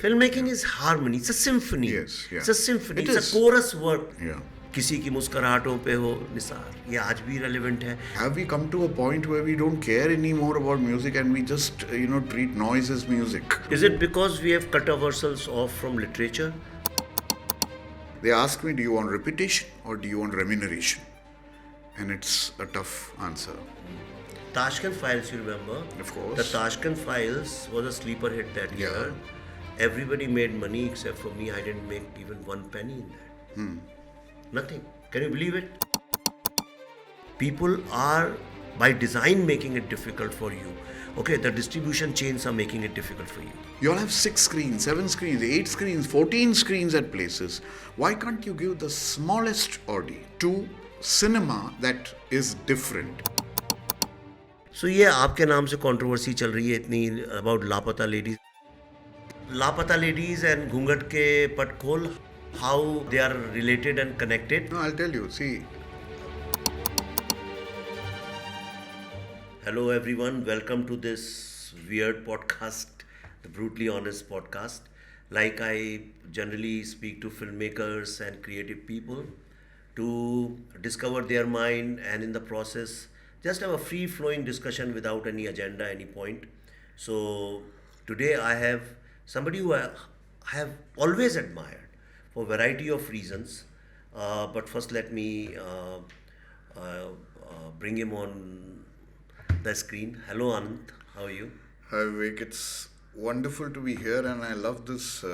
Filmmaking is harmony. It's a symphony. Yes, yeah. It's a symphony. It It's is. a chorus work. Yeah. किसी की मुस्कुराहटों पे हो निसार, ये आज भी relevant है. Have we come to a point where we don't care anymore about music and we just, treat noise as music? Is it because we have cut ourselves off from literature? They ask me, do you want reputation or do you want remuneration? And it's a tough answer. Tashkent Files, you remember? Of course. The Tashkent Files was a sleeper hit that year. Everybody made money except for me. I didn't make even 1 penny in that. Nothing. Can you believe it? People are by design making it difficult for you. Okay, the distribution chains are making it difficult for you. You all have 6 screens, 7 screens, 8 screens, 14 screens at places. Why can't you give the smallest audience to cinema that is different? So ये आपके नाम से controversy चल रही है इतनी about लापता ladies. लापता ladies and घूंघट के पट खोल, how they are related and connected. No, I'll tell you. See. Hello everyone, welcome to this weird podcast, the Brutally Honest podcast. Like I generally speak to filmmakers and creative people to discover their mind and in the process just have a free-flowing discussion without any agenda, any point. So today I have somebody who I have always admired for a variety of reasons. But first let me bring him on the screen. Hello Ananth, how are you? Hi Vivek, it's wonderful to be here and I love this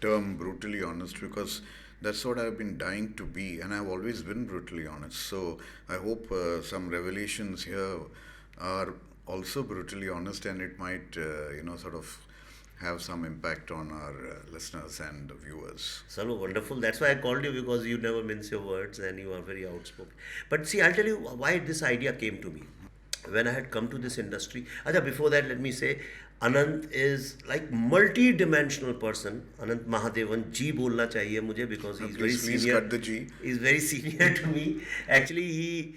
term brutally honest because that's what I've been dying to be and I've always been brutally honest. So I hope some revelations here are also brutally honest and it might, sort of have some impact on our listeners and viewers. So wonderful. That's why I called you, because you never mince your words and you are very outspoken. But see, I'll tell you why this idea came to me. When I had come to this industry, before that, let me say, Ananth is like multi-dimensional person. Ananth Mahadevan, G bolna chahiye mujhe because he's very senior. Please cut the G. He's very senior to me. Actually, he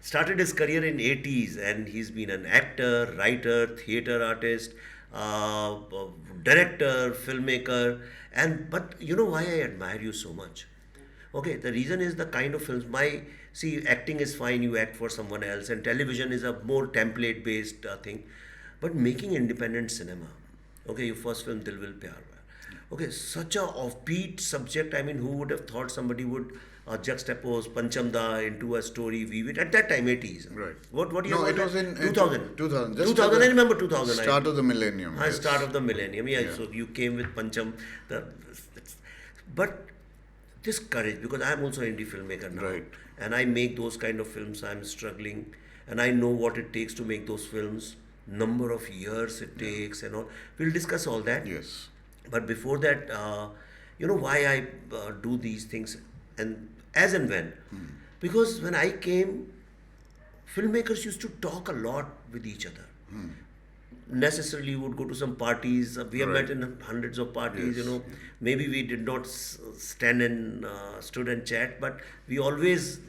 started his career in 80s and he's been an actor, writer, theatre artist, director, filmmaker. But you know why I admire you so much? Okay, the reason is the kind of films. Acting is fine, you act for someone else, and television is a more template-based thing. But making independent cinema, okay, your first film, Dil Vil Pyar Hai. Okay, such a offbeat subject. I mean, who would have thought somebody would juxtapose Panchamda into a story, weave it at that time, 80s. Right. What year No, was it was in 2000. 2000. 2000. I remember 2000. Start of the millennium. Yes. Start of the millennium. Yeah. So you came with Pancham. But this courage, because I am also an indie filmmaker now, Right. and I make those kind of films. I am struggling, and I know what it takes to make those films. Number of years it takes, and all. We'll discuss all that. Yes. But before that, why I do these things, and as and when, because when I came, filmmakers used to talk a lot with each other. Necessarily would go to some parties. We have met in hundreds of parties. Yes. Maybe we did not stood and chat, but we always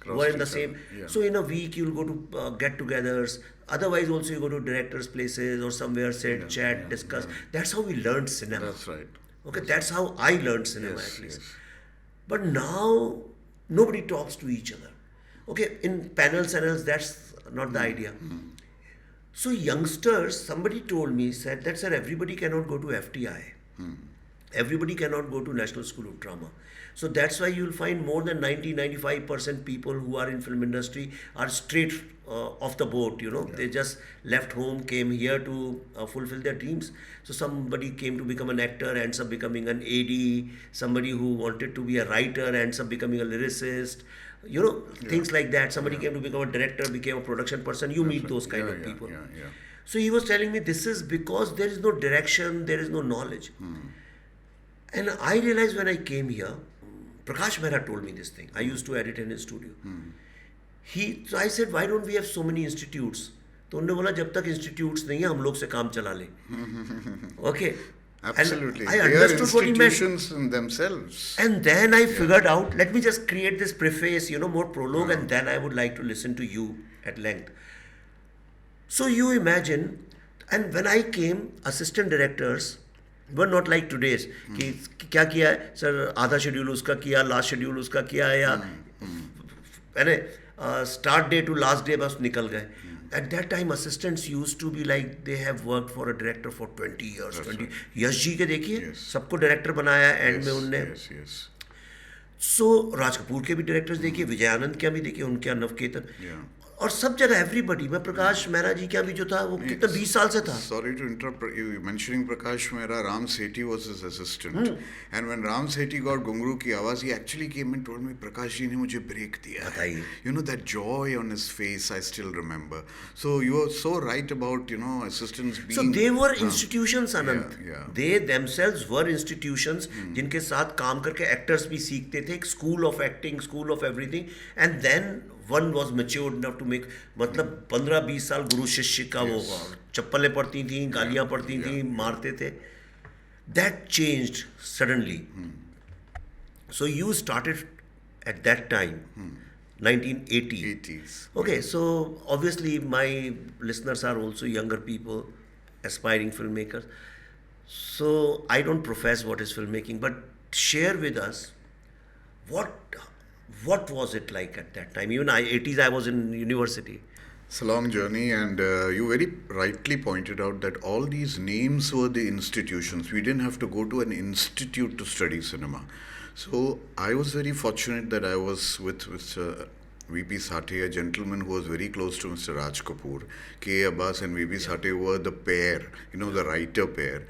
were in the same. Yeah. So in a week you'll go to get-togethers. Otherwise also you go to directors' places or somewhere, sit, chat, discuss. That's how we learned cinema. That's right. Okay, that's how I learned cinema Yes, at least. yes. But now nobody talks to each other. Okay, in panels, that's not the idea. So youngsters, somebody told me, said that, sir, everybody cannot go to FTI. Everybody cannot go to National School of Drama. So that's why you'll find more than 90-95% people who are in film industry are straight off the boat, They just left home, came here to fulfill their dreams. So somebody came to become an actor, ends up becoming an AD. Somebody who wanted to be a writer ends up becoming a lyricist. Things like that. Somebody came to become a director, became a production person. You meet those kind of people. So he was telling me this is because there is no direction, there is no knowledge. And I realized when I came here, Prakash Mehra told me this thing. I used to edit in his studio. So I said, why don't we have so many institutes? तो उन्होंने बोला जब तक institutes नहीं है हम लोग से काम चला ले. Okay. Absolutely. And I they are understood what he meant. institutions in themselves. And then I figured out, let me just create this preface, more prologue, and then I would like to listen to you at length. So you imagine, And when I came, assistant directors were not like today's कि क्या किया है sir, आधा schedule उसका किया, last schedule उसका किया है, या मैंने start day to last day बस निकल गए. At that time, assistants used to be like they have worked for a director for 20 years. That's 20 right. Yash ji के देखिए, Yes. सबको डायरेक्टर बनाया एंड Yes, में उनने. yes, yes. सो राज कपूर के भी डायरेक्टर्स देखिए, विजय आनंद के भी देखिए, उनके नवकेतन, Yeah. और सब जगह एवरीबडी. मैं प्रकाश मेहरा जी का भी जो था वो कितना 20 साल से था. Sorry to interrupt, you mentioning Prakash Mehra, Ram Sethi was his assistant. And when Ram Sethi got Gungru Ki Awaaz, he actually came and told me, Prakash ji ne mujhe break diya hai. बताइए. You know, that joy on his face, I still remember. So you are so right about, assistants being... So they were institutions, Ananth. yeah. They themselves were institutions जिनके साथ काम करके actors भी सीखते थे. एक school of acting, school of everything. And then one was matured enough to make, मतलब 15-20 साल गुरु शिष्य का वो चप्पलें पड़ती थी, गालियाँ पड़ती थी, मारते थे. That changed suddenly. So you started at that time, 1980. 80s. Okay, so obviously my listeners are also younger people, aspiring filmmakers. So I don't profess what is filmmaking, but share with us what was it like at that time? Even 80s, I was in university. It's a long journey, and you very rightly pointed out that all these names were the institutions. We didn't have to go to an institute to study cinema. So I was very fortunate that I was with Mr. V.P. Sathe, a gentleman who was very close to Mr. Raj Kapoor. K. Abbas and V.P. Sathe were the pair, the writer pair.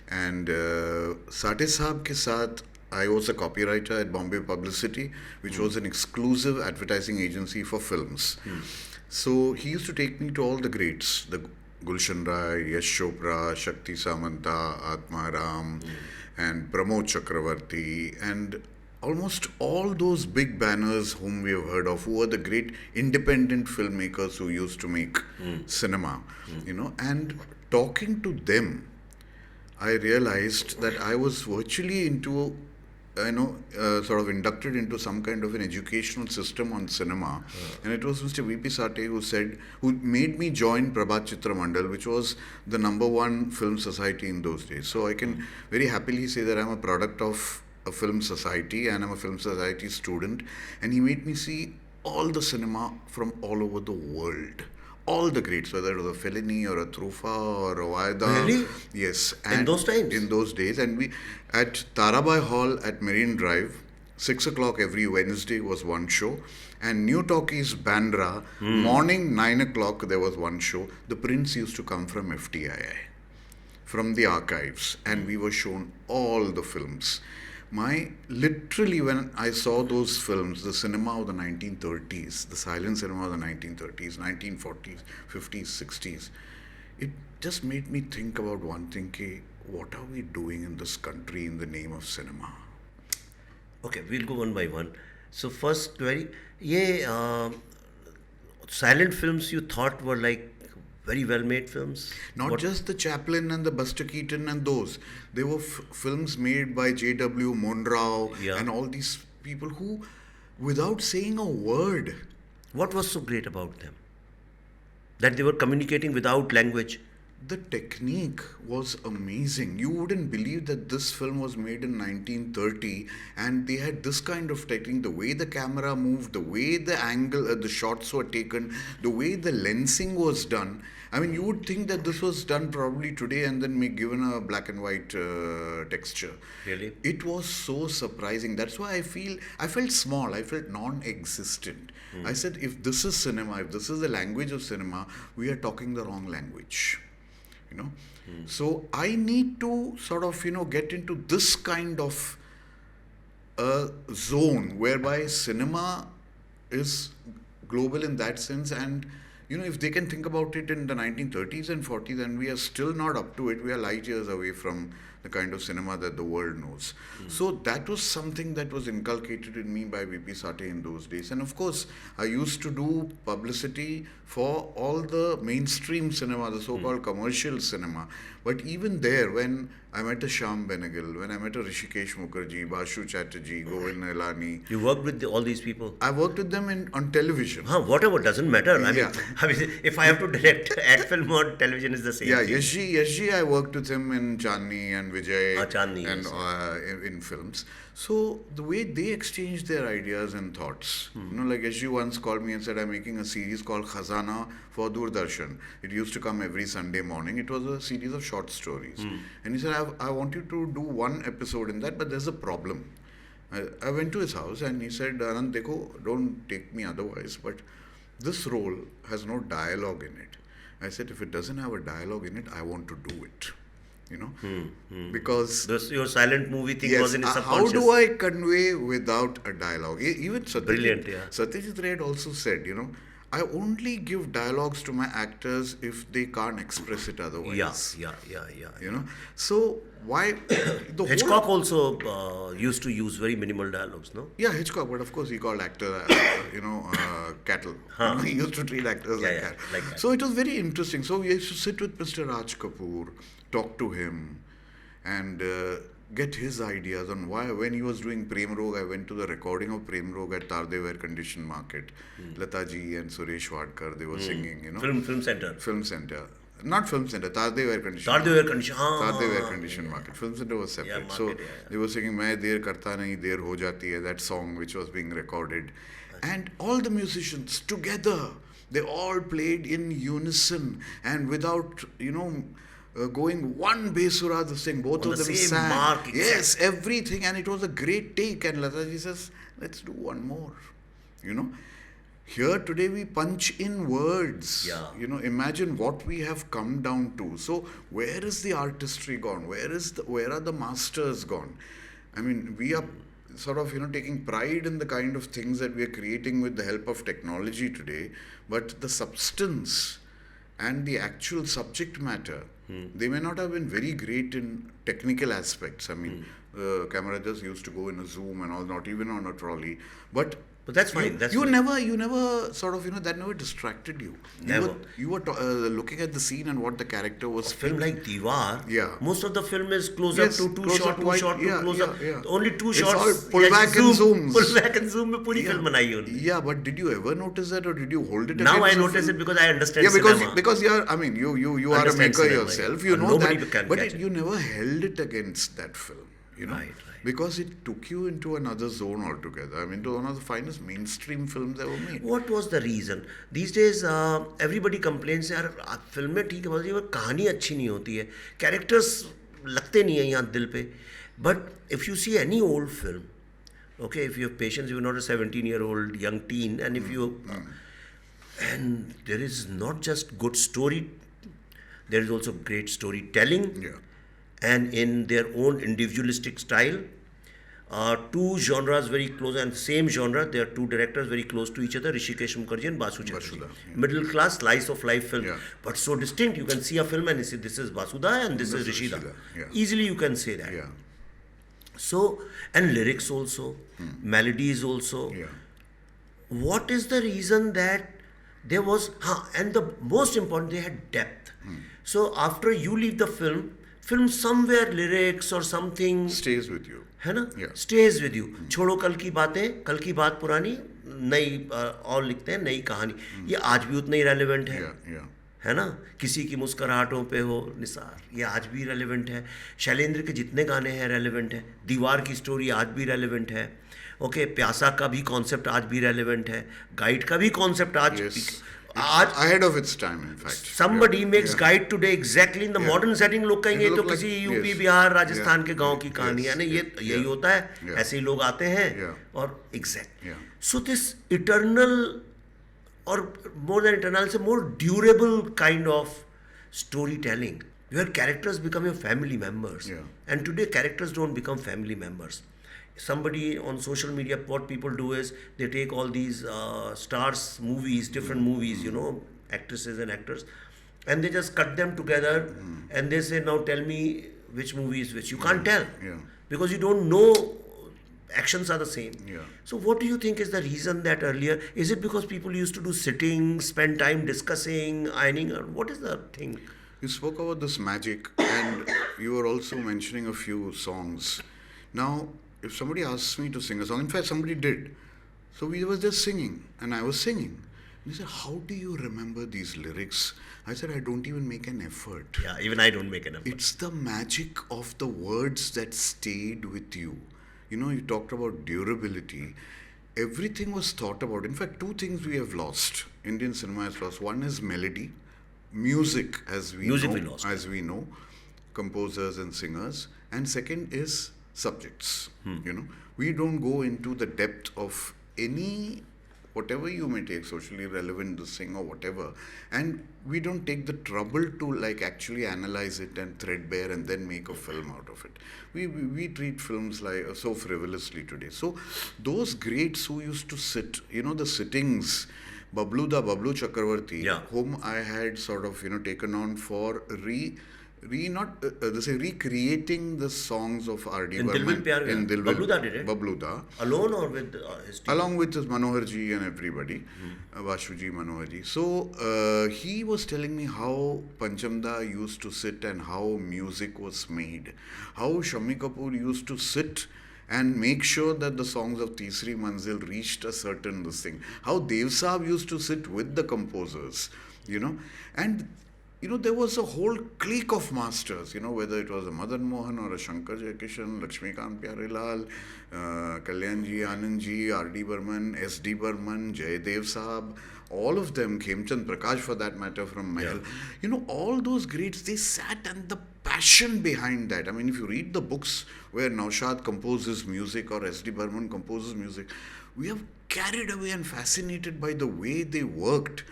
And Sathe Saab ke saath, I was a copywriter at Bombay Publicity, which was an exclusive advertising agency for films. So he used to take me to all the greats, the Gulshan Rai, Yash Chopra, Shakti Samanta, Atma Ram, and Pramod Chakravarti, and almost all those big banners whom we have heard of, who were the great independent filmmakers who used to make cinema, and talking to them, I realized that I was virtually into sort of inducted into some kind of an educational system on cinema. And it was Mr. V.P. Sathe who made me join Prabhat Chitra Mandal, which was the #1 film society in those days. So I can very happily say that I'm a product of a film society, and I'm a film society student. And he made me see all the cinema from all over the world. All the greats, whether it was a Fellini or a Trufa or a Vaida. Really? Yes. In those times? In those days. And we, at Tarabai Hall at Marine Drive, 6 o'clock every Wednesday was one show. And New Talkies Bandra, morning 9 o'clock there was one show. The prints used to come from FTII, from the archives. And we were shown all the films. Literally when I saw those films, the cinema of the 1930s, the silent cinema of the 1930s, 1940s, 50s, 60s, it just made me think about one thing, what are we doing in this country in the name of cinema? Okay, we'll go one by one. So first query, silent films you thought were like very well made films? Not just the Chaplin and the Buster Keaton and those. They were films made by J.W. Monroe and all these people who, without saying a word. What was so great about them? That they were communicating without language. The technique was amazing. You wouldn't believe that this film was made in 1930 and they had this kind of technique. The way the camera moved, the way the angle, the shots were taken, the way the lensing was done. I mean, you would think that this was done probably today and then given a black and white texture. Really? It was so surprising. That's why I felt small. I felt non-existent. I said, if this is cinema, if this is the language of cinema, we are talking the wrong language. So I need to sort of, get into this kind of a zone whereby cinema is global in that sense. And, if they can think about it in the 1930s and 40s and we are still not up to it, we are light years away from the kind of cinema that the world knows. So that was something that was inculcated in me by V.P. Sathe in those days. And of course, I used to do publicity for all the mainstream cinema, the so-called commercial cinema. But even there, when I met a Shyam Benegal, when I met a Rishikesh Mukherjee, Bashu Chatterjee, Govind Nailani, You worked with all these people. I worked with them on television. Whatever, doesn't matter. Yeah. I mean, if I have to direct at film or television, is the same. Yeah, thing. Yashji, I worked with him in Chandni and Vijay Chandni, and yes. in films. So the way they exchanged their ideas and thoughts, like Yashji once called me and said, I'm making a series called Khazana for Doordarshan. It used to come every Sunday morning. It was a series of short stories. And he said, I want you to do one episode in that, but there's a problem. I went to his house and he said, Ananth, dekho, don't take me otherwise, but this role has no dialogue in it. I said, if it doesn't have a dialogue in it, I want to do it. Because Your silent movie thing yes, was in his how subconscious. do I convey without a dialogue? Even Brilliant, yeah. Satyajit Ray had also said, I only give dialogues to my actors if they can't express it otherwise. Yeah. So why the Hitchcock whole, also used to use very minimal dialogues, no? yeah, Hitchcock, but of course he called actor, cattle. He used to treat actors like that. like that. So it was very interesting. So we used to sit with Mr. Raj Kapoor, talk to him, and get his ideas on why. When he was doing Prem Rog, I went to the recording of Prem Rog at Tardev Air Conditioned Market. Lata ji and Suresh Wadkar, they were singing, Film Center. Film Center. Not Film Center, Tardev Air Conditioned. Tardev Air Conditioned. Tardev Air Conditioned Market. Film Center was separate. Yeah, So market, they were singing Main Der Karta Nahi, Der Ho Jati Hai, that song which was being recorded. And all the musicians together, they all played in unison and without, going one basura, the thing, both On of the them same sang. mark, Yes, everything, and it was a great take. And Lataji says, let's do one more. Here today we punch in words. Yeah. Imagine what we have come down to. So where is the artistry gone? Where are the masters gone? I mean, we are sort of taking pride in the kind of things that we are creating with the help of technology today, but the substance and the actual subject matter, they may not have been very great in technical aspects. I mean, the camera just used to go in a zoom and all, not even on a trolley, but that's fine. You never sort of, that never distracted you. Never. You were looking at the scene and what the character was. A film like Diwar, Yeah. most of the film is close up to close up two wide, shot to yeah, close yeah, up. yeah. Only two It's shots. all pull back and zooms. Pull back and zoom में पूरी film बनाई है उन्होंने. Yeah, but did you ever notice that, or did you hold it? Now I against the notice film? it because I understand Yeah, cinema. because you are a Understand maker cinema, yourself. yeah. You know Nobody that, can but catch you never held it against that film. Right. Because it took you into another zone altogether. I mean, to one of the finest mainstream films ever made. What was the reason? These days, everybody complains यार film में ठीक है पर कहानी अच्छी नहीं होती है, कैरेक्टर्स लगते नहीं है यहाँ दिल पे. But if you see any old film, okay, if you have patience, you're not a 17-year-old young teen, and if you and there is not just good story, there is also great storytelling. Yeah. And in their own individualistic style. Two genres very close, and same genre, there are two directors very close to each other, Rishikesh Mukherjee and Basu Chatterjee. Yeah. Middle class, slice of life film, Yeah. but so distinct. You can see a film and you say this is Vasudha and this is Rishida. Yeah. Easily you can say that. Yeah. So, and lyrics also, melodies also. Yeah. What is the reason that there was, and the most important, they had depth. So after you leave the film somewhere lyrics or something Stays with you. है ना, Yeah. stays with you. छोड़ो कल की बातें, कल की बात पुरानी, नई और लिखते हैं नई कहानी. ये आज भी उतना ही रेलेवेंट है. Yeah. है ना, किसी की मुस्कुराहटों पे हो निसार, ये आज भी रेलेवेंट है. शैलेंद्र के जितने गाने हैं रेलेवेंट है. दीवार की स्टोरी आज भी रेलेवेंट है. ओके, प्यासा का भी कॉन्सेप्ट आज भी रेलेवेंट है. गाइड का भी कॉन्सेप्ट आज Ahead of its time, in fact. Somebody Yeah. makes Yeah. guide today exactly in the modern setting. लोग कहेंगे It'll तो look किसी like- UP yes. Bihar Rajasthan Yeah. के गांव की कहानी है ना, ये यही होता है. Yeah. ऐसे ही लोग आते हैं Yeah. और exact. Yeah. So this eternal or more than eternal, it's a more durable kind of storytelling where characters become your family members. Yeah. And today characters don't become family members. Somebody on social media, what people do is they take all these stars movies, different movies, actresses and actors, and they just cut them together and they say, now tell me which movie is which. You can't tell because you don't know, actions are the same. Yeah. So what do you think is the reason that earlier, is it because people used to do sitting, spend time discussing, ironing, or what is the thing? You spoke about this magic, and you were also mentioning a few songs. Now, if somebody asks me to sing a song, in fact, somebody did. So we were just singing, and I was singing. He said, "How do you remember these lyrics?" I said, "I don't even make an effort. Yeah, even I don't make an effort. It's the magic of the words that stayed with you. You know, you talked about durability. Everything was thought about. In fact, two things we have lost. Indian cinema has lost. One is melody, music, Music we lost. as we know, composers and singers. And second is subjects. You know, we don't go into the depth of any whatever you may take, socially relevant, this thing or whatever, and we don't take the trouble to like actually analyze it and threadbare and then make a film out of it. We treat films like so frivolously today. So those greats who used to sit, you know, the sittings, Bablu Chakravarti, Yeah. whom I had sort of, you know, taken on for recreating the songs of R.D. In Dil Vil Pyar in Gaya. Dil Vil- Babluda did it? Babluda. Alone or with his team? Along with Manoharji and everybody, Vashuji Manoharji. So he was telling me how Panchamda used to sit and how music was made. How Shammi Kapoor used to sit and make sure that the songs of Tisri Manzil reached a certain this thing. How Dev Saab used to sit with the composers, you know. And you know, there was a whole clique of masters, you know, whether it was a Madan Mohan or a Shankar Jaikishan, Lakshmikant Pyarelal, Kalyanji, Anandji, R.D. Burman, S.D. Burman, Jayadev Saab, all of them, Khemchand Prakash for that matter from Mahal. Yeah. You know, all those greats, they sat and the passion behind that. I mean, if you read the books where Naushad composes music or S.D. Burman composes music, we are carried away and fascinated by the way they worked.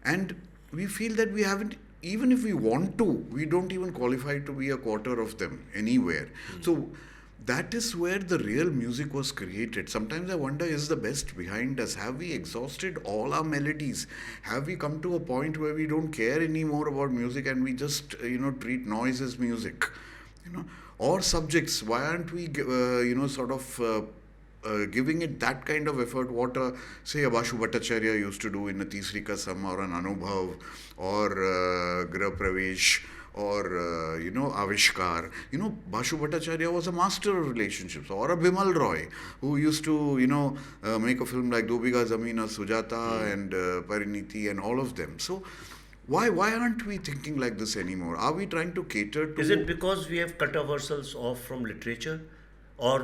And we feel that we haven't, even if we want to, we don't even qualify to be a quarter of them anywhere. So that is where the real music was created. Sometimes I wonder, is the best behind us? Have we exhausted all our melodies? Have we come to a point where we don't care anymore about music and we just, you know, treat noise as music? You know, or subjects. Why aren't we, you know, sort of giving it that kind of effort, what say a Bashu Bhattacharya used to do in a Tisri Kasam or an Anubhav or Grah Pravesh or you know, Avishkar. You know, Bashu Bhattacharya was a master of relationships, or a Bimal Roy who used to, you know, make a film like Do Biga Zameen, Sujata and Pariniti and all of them. So why aren't we thinking like this anymore? Are we trying to cater to... Is it because we have cut ourselves off from literature? Or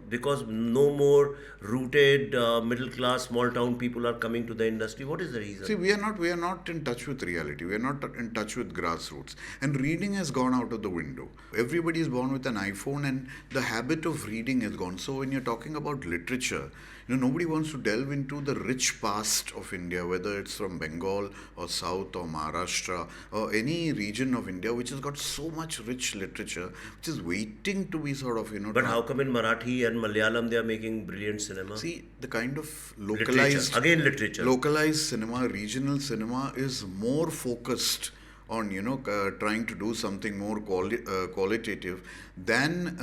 because no more rooted middle class small town people are coming to the industry? What is the reason? See, we are not in touch with reality. We are not in touch with grassroots. And reading has gone out of the window. Everybody is born with an iPhone and the habit of reading has gone. So when you're talking about literature, you know, nobody wants to delve into the rich past of India, whether it's from Bengal or South or Maharashtra or any region of India which has got so much rich literature, which is waiting to be sort of, you know... But how come in Marathi and Malayalam they are making brilliant cinema? See, the kind of Literature. Again, literature. localized cinema, regional cinema is more focused on, you know, trying to do something more qualitative than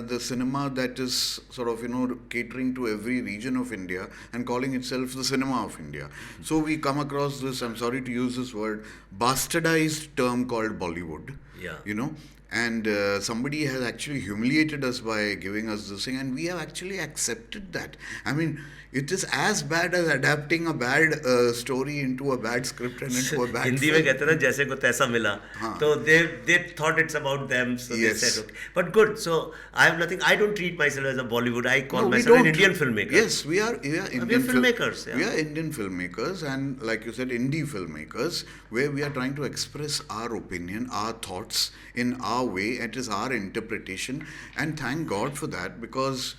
the cinema that is sort of, you know, catering to every region of India and calling itself the cinema of India. So we come across this, I'm sorry to use this word, bastardized term called Bollywood. Yeah. You know, and somebody has actually humiliated us by giving us this thing, and we have actually accepted that. I mean, it is as bad as adapting a bad story into a bad script and into a bad Hindi film. में कहते हैं ना जैसे को तैसा मिला. So they thought it's about them, so Yes. they said okay. But good. So I have nothing. I don't treat myself as a Bollywood. I call No, we myself an don't. Indian filmmaker. Yes, we are Indian filmmakers, yeah. We are Indian filmmakers, and like you said, indie filmmakers, where we are trying to express our opinion, our thoughts in our way. It is our interpretation, and thank God for that, because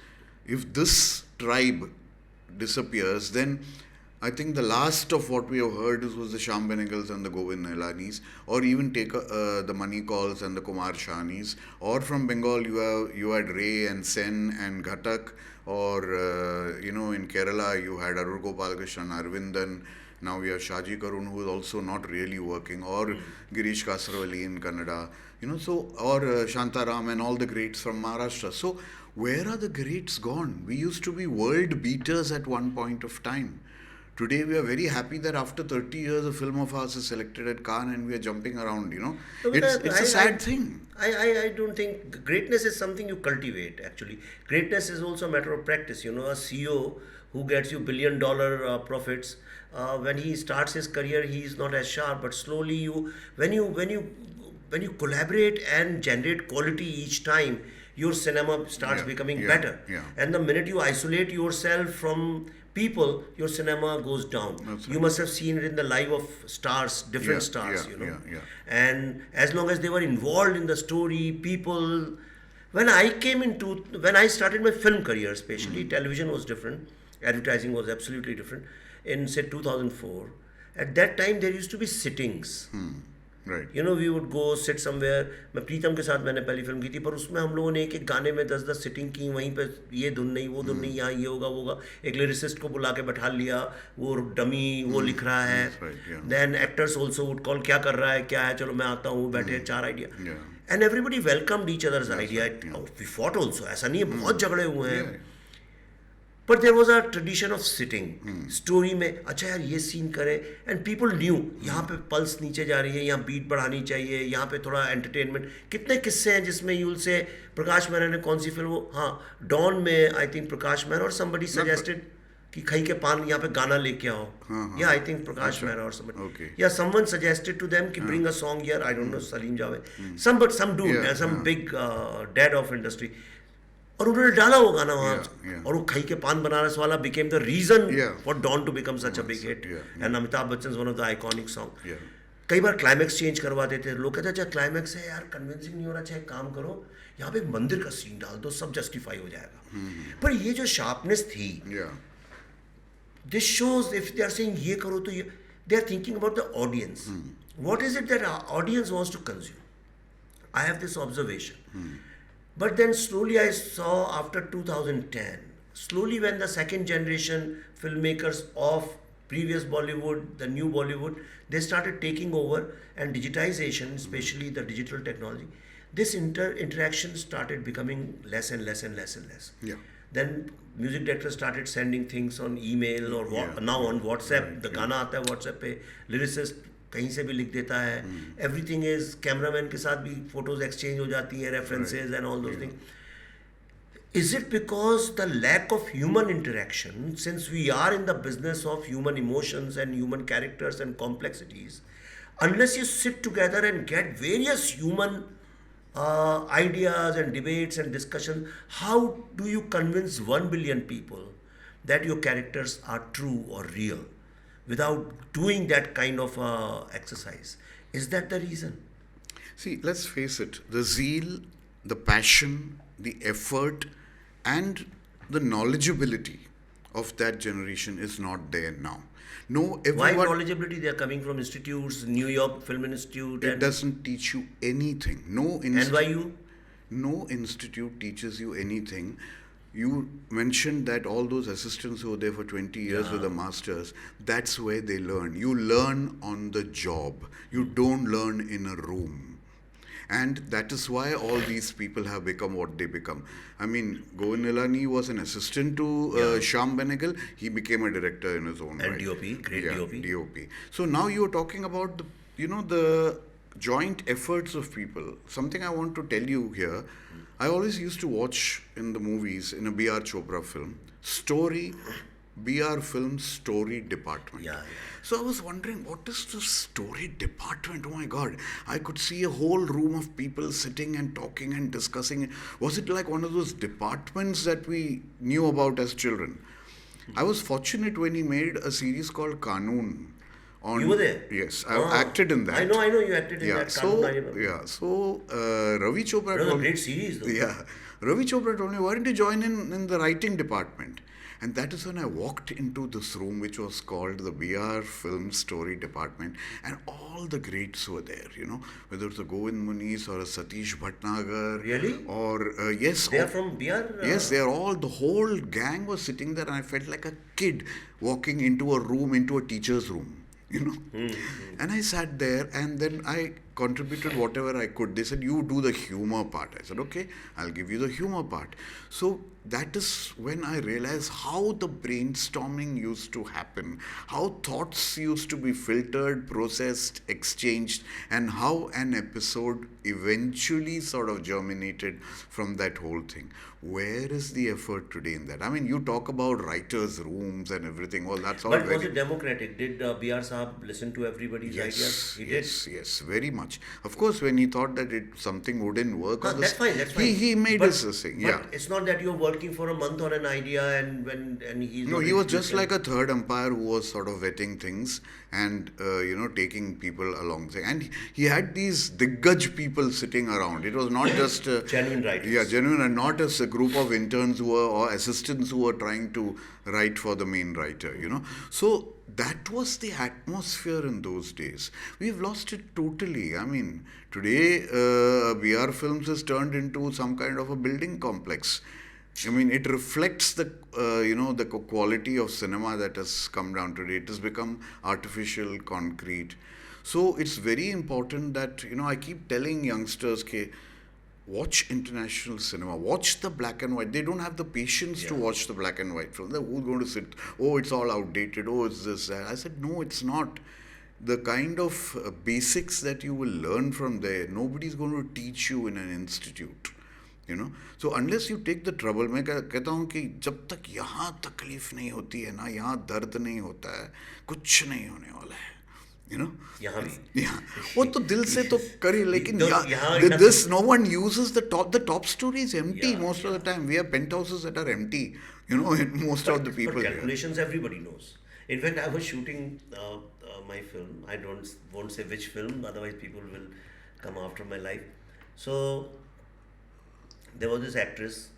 if this tribe disappears, then I think the last of what we have heard was the Shyam Benegals and the Govind Nihlanis, or even take the Mani Kauls and the Kumar Shanis, or from Bengal you had Ray and Sen and Ghatak, or you know, in Kerala you had Arur Gopalakrishnan, Arvindan. Now we have Shaji Karun, who is also not really working, or Girish Kasarwali in Kannada, you know, so, or Shantaram and all the greats from Maharashtra. So where are the greats gone? We used to be world beaters at one point of time. Today we are very happy that after 30 years a film of ours is selected at Cannes and we are jumping around, you know. No, but It's a sad thing. I don't think greatness is something you cultivate actually. Greatness is also a matter of practice. You know, a CEO who gets you $1 billion profits, when he starts his career, he is not as sharp, but slowly when you collaborate and generate quality each time, your cinema starts becoming better. Yeah. And the minute you isolate yourself from people, your cinema goes down. That's You right. must have seen it in the life of stars, different stars, you know. Yeah. And as long as they were involved in the story, people. When I started my film career, especially, television was different, advertising was absolutely different. In say 2004, at that time there used to be sittings. Right. You know, we would go sit somewhere. मैं प्रीतम के साथ मैंने पहली film की थी, पर उसमें हम लोगों ने एक एक गाने में 10-10 सिटिंग की, वहीं पे ये धुन नहीं, वो धुन नहीं, यहाँ ये होगा, वो होगा. एक लिरिसिस्ट को बुला के बैठा लिया, वो डमी वो लिख रहा है. That's right, yeah. Then actors also would call, क्या कर रहा है, क्या है, चलो मैं आता हूँ, बैठे 4 idea. Yeah. And everybody welcomed each other's idea. We fought also. ऐसा नहीं है, बहुत झगड़े हुए हैं. Yeah. But there was a tradition of sitting. Story में अच्छा यार ये सीन करें, and people knew यहाँ पे पल्स नीचे जा रही है, यहाँ बीट बढ़ानी चाहिए, यहाँ पे थोड़ा एंटरटेनमेंट. कितने किस्से हैं जिसमें यूल से प्रकाश मैनन ने कौन सी फिल्म वो, हाँ डॉन में आई थिंक प्रकाश मैनन और somebody suggested कि खाई के पान यहाँ पे गाना लेके आओ. Yeah, I think Prakash Mehra or somebody. Okay. Yeah, someone suggested to them कि bring a song here. I don't know, Salim Javed. Some dude, some big dad of industry. और उन्होंने डाला वो गाना वहाँ, और वो खाई के पान बनारस वाला became the reason for Dawn to become such a big hit. And Amitabh Bachchan's one of the iconic songs. कई बार क्लाइमैक्स चेंज करवा देते हैं लोग, कहते हैं अच्छा क्लाइमैक्स है यार, कन्विंसिंग नहीं हो रहा, चाहे काम करो यहाँ पे एक मंदिर का सीन डाल दो, सब जस्टिफाई हो जाएगा. पर ये जो शार्पनेस थी, this shows if they are saying ये करो तो ये, they are thinking about the audience. What is it that our audience wants to consume? I have this observation. But then slowly I saw after 2010, slowly when the second generation filmmakers of previous Bollywood, the new Bollywood, they started taking over, and digitization, especially the digital technology, this interaction started becoming less and less and less and less. Then music directors started sending things on email or now on WhatsApp. The गाना आता है WhatsApp पे, lyricist कहीं से भी लिख देता है. Everything is, cameraman के साथ भी photos exchange हो जाती हैं, references and all those things. Is it because the lack of human interaction, since we are in the business of human emotions and human characters and complexities, unless you sit together and get various human ideas and debates and discussion, how do you convince 1 billion people that your characters are true or real without doing that kind of exercise? Is that the reason? See, let's face it, the zeal, the passion, the effort, and the knowledgeability of that generation is not there now. No, Why everyone. knowledgeability? They are coming from institutes, New York Film Institute. It doesn't teach you anything. NYU? No institute teaches you anything. You mentioned that all those assistants who were there for 20 years with the masters, that's where they learn. You learn on the job. You don't learn in a room. And that is why all these people have become what they become. I mean, Govind Nilani was an assistant to Shyam Benegal. He became a director in his own And right. DOP, great DOP. DOP. So now you're talking about the joint efforts of people. Something I want to tell you here. I always used to watch in the movies, in a B.R. Chopra film, B.R. film story department. So I was wondering, what is the story department? Oh my God. I could see a whole room of people sitting and talking and discussing. Was it like one of those departments that we knew about as children? I was fortunate when he made a series called Qanun. You were there? Yes, I acted in that. I know you acted in that. So Ravi Chopra That was a told great series though. Yeah, Ravi Chopra told me, why don't you join in the writing department? And that is when I walked into this room which was called the BR Film Story Department, and all the greats were there, whether it's a Govind Muniz or a Satish Bhatnagar. Really? Or, yes. They are from BR? Yes, they are all, the whole gang was sitting there, and I felt like a kid walking into a room, into a teacher's room. And I sat there, and then I contributed whatever I could. They said, you do the humor part. I said, okay, I'll give you the humor part. So that is when I realized how the brainstorming used to happen, how thoughts used to be filtered, processed, exchanged, and how an episode eventually sort of germinated from that whole thing. Where is the effort today in that? I mean, you talk about writers' rooms and everything. Well, that's all But very... was it democratic? Did B.R. Saab listen to everybody's ideas? He did. Yes, very much. Of course, when he thought that something wouldn't work, No, that's fine. He made his thing. But it's not that you're working for a month on an idea and he's... No, he was just like a third umpire who was sort of vetting things and, taking people along. And he had these diggaj people sitting around. It was not just... genuine writers. Yeah, genuine, and not as a group of interns or assistants who were trying to write for the main writer, So that was the atmosphere in those days. We've lost it totally. I mean, today VR Films has turned into some kind of a building complex. I mean, it reflects the the quality of cinema that has come down today. It has become artificial, concrete. So it's very important that I keep telling youngsters, watch international cinema, watch the black and white. They don't have the patience to watch the black and white film. They're going to sit, oh, it's all outdated, oh, it's this, that. I said, no, it's not. The kind of basics that you will learn from there, nobody's going to teach you in an institute. So unless you take the trouble, मैं कहता हूँ कि जब तक यहाँ तकलीफ नहीं होती है ना, यहाँ दर्द नहीं होता है, कुछ नहीं होने वाला है. वो तो दिल से तो करे, लेकिन this no one uses the top story is empty most of the time. We have penthouses that are empty, most of the people. But calculations everybody knows. In fact, I was shooting my film. I won't say which film, otherwise people will come after my life. So there was this actress,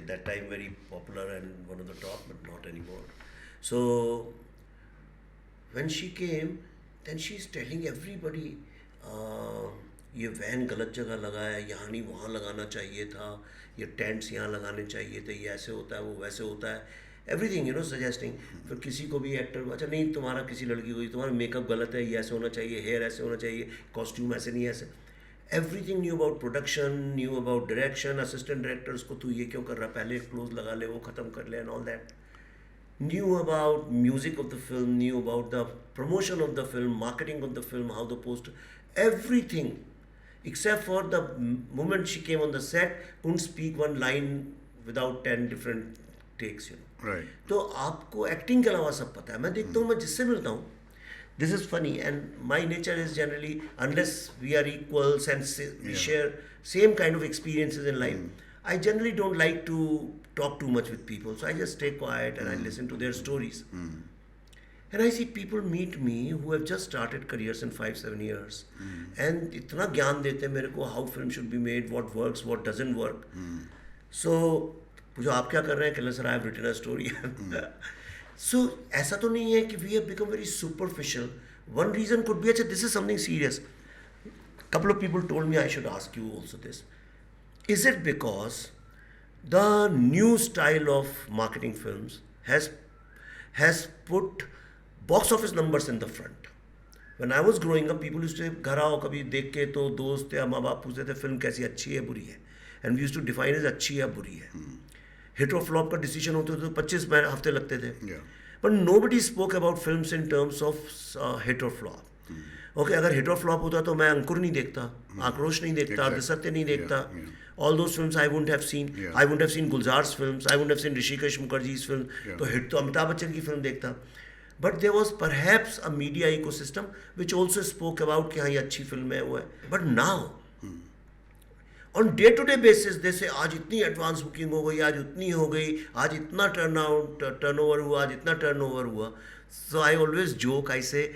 that time very popular and one of the top, but not anymore. So when she came, then she's telling everybody, ये van गलत जगह लगा है, यहाँ नहीं वहाँ लगाना चाहिए था, ये टेंट्स यहाँ लगाने चाहिए थे, ये ऐसे होता है, वो वैसे होता है, everything, suggesting. फिर किसी को भी एक्टर, अच्छा नहीं तुम्हारा किसी लड़की को, तुम्हारा मेकअप गलत है, ये ऐसे होना चाहिए, हेयर ऐसे होना चाहिए, कॉस्ट्यूम ऐसे नहीं ऐसे. Everything knew about production, knew about direction, assistant directors को तू ये क्यों कर रहा, पहले क्लोज लगा ले, वो ख़त्म कर ले, and all that. Knew about music of the film, knew about the promotion of the film, marketing of the film, how the poster, everything, except for the moment she came on the set, couldn't speak one line without 10 different takes, Right. तो आपको acting के अलावा सब पता है. मैं देखता हूँ, मैं जिससे मिलता हूँ, this is funny, and my nature is generally, unless we are equals and we share same kind of experiences in life, I generally don't like to talk too much with people, so I just stay quiet and I listen to their stories. And I see people meet me who have just started careers in 5-7 years, and इतना ज्ञान देते हैं मेरे को, how film should be made, what works, what doesn't work. So पूछो आप क्या कर रहे हैं, कहले sir I have written a story. So ऐसा तो नहीं है कि we have become very superficial. One reason could be, अच्छा this is something serious. Couple of people told me I should ask you also this. Is it because the new style of marketing films has put box office numbers in the front? When I was growing up, people used to say, घर आओ कभी देख के तो दोस्त या माँ बाप पूछते थे फिल्म कैसी अच्छी है बुरी है, and we used to define as अच्छी या बुरी है. Hit or flop का decision होते तो 25 हफ्ते लगते थे. But nobody spoke about films in terms of hit or flop. Okay, अगर hit or flop होता तो मैं अंकुर नहीं देखता, आक्रोश नहीं देखता, दिसत्य नहीं देखता. All those films I wouldn't have seen. I wouldn't have seen Gulzar's films. I wouldn't have seen Rishikesh Mukherjee's film. तो hit तो अमिताभ बच्चन की फिल्म देखता. But there was perhaps a media ecosystem which also spoke about कि हाँ ये अच्छी film है वो है. But now, on day-to-day basis, they say आज इतनी एडवांस बुकिंग हो गई, आज उतनी हो गई, आज इतना टर्नओवर हुआ, आज इतना टर्नओवर हुआ. So I always joke, I say,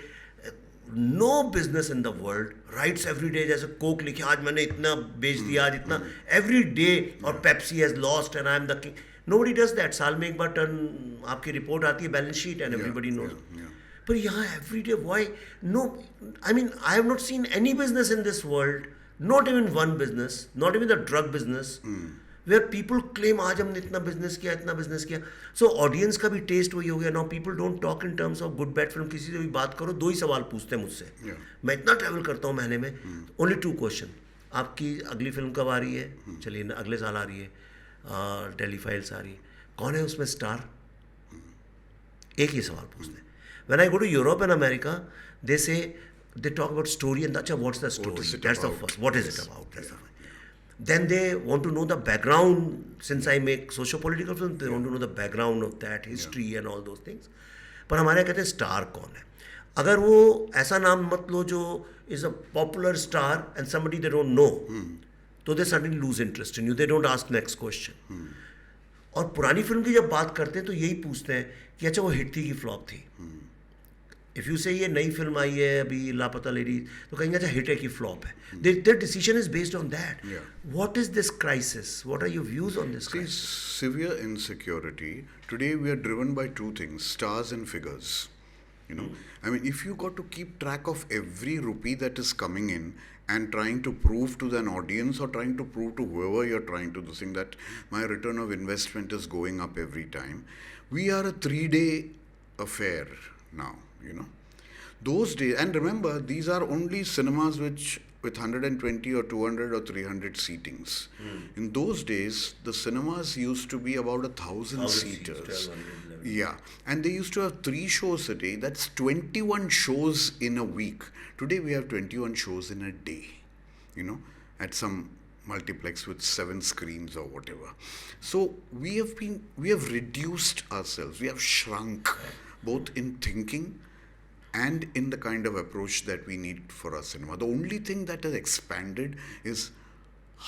no business in the world writes every day जैसे कोक लिखे आज मैंने इतना बेच दिया, आज इतना, every day, और Pepsi has lost and I'm the king. Nobody does that. साल में एक बार टर्न आपकी रिपोर्ट आती है, balance sheet, and everybody knows. पर यहाँ every day, why? No, I mean, I have not seen any business in this world, not even one business, not even the drug business, where people claim आज हमने इतना business किया. So audience का भी taste वही हो गया. Now people don't talk in terms of good bad film. किसी से भी बात करो 2 ही सवाल पूछते हैं मुझसे. मैं इतना travel करता हूँ महीने में. Only 2 question. आपकी अगली फिल्म कब आ रही है? चलिए अगले साल आ रही है. टेली फाइल्स आ रही है. कौन है उसमें स्टार? एक ही सवाल पूछते हैं. When I go to Europe and America, they say, they talk about story and अच्छा, what's the story? That's the first. What is it about? That's the first. Then they want to know the background. Since I make socio-political films, they want to know the background of that, history and all those things. पर हमारे कहते हैं star कौन है. अगर वो ऐसा नाम मत लो जो is a popular star and somebody they don't know, तो they suddenly lose interest in you. They don't ask next question. और पुरानी फिल्म की जब बात करते हैं तो यही पूछते हैं कि अच्छा वो हिट थी कि फ्लॉप थी. इफ़ यू से ये नई फिल्म आई है अभी लापता लेडी, तो कहेंगे अच्छा हिट है कि फ्लॉप है. Their decision is based on that. What is this crisis? What are your views on this crisis? Severe insecurity. Today we are driven by 2 things: stars and figures. You know, I mean, if you got to keep track of every rupee that is coming in and trying to prove to an audience or trying to prove to whoever you're trying to do, think that my return of investment is going up every time. We are a 3-day affair now, you know. Those days, and remember, these are only cinemas with 120 or 200 or 300 seatings. In those days, the cinemas used to be about 1,000 seaters. Yeah, and they used to have 3 shows a day. That's 21 shows in a week. Today we have 21 shows in a day, you know, at some multiplex with 7 screens or whatever. So we have reduced ourselves. We have shrunk both in thinking and in the kind of approach that we need for our cinema. The only thing that has expanded is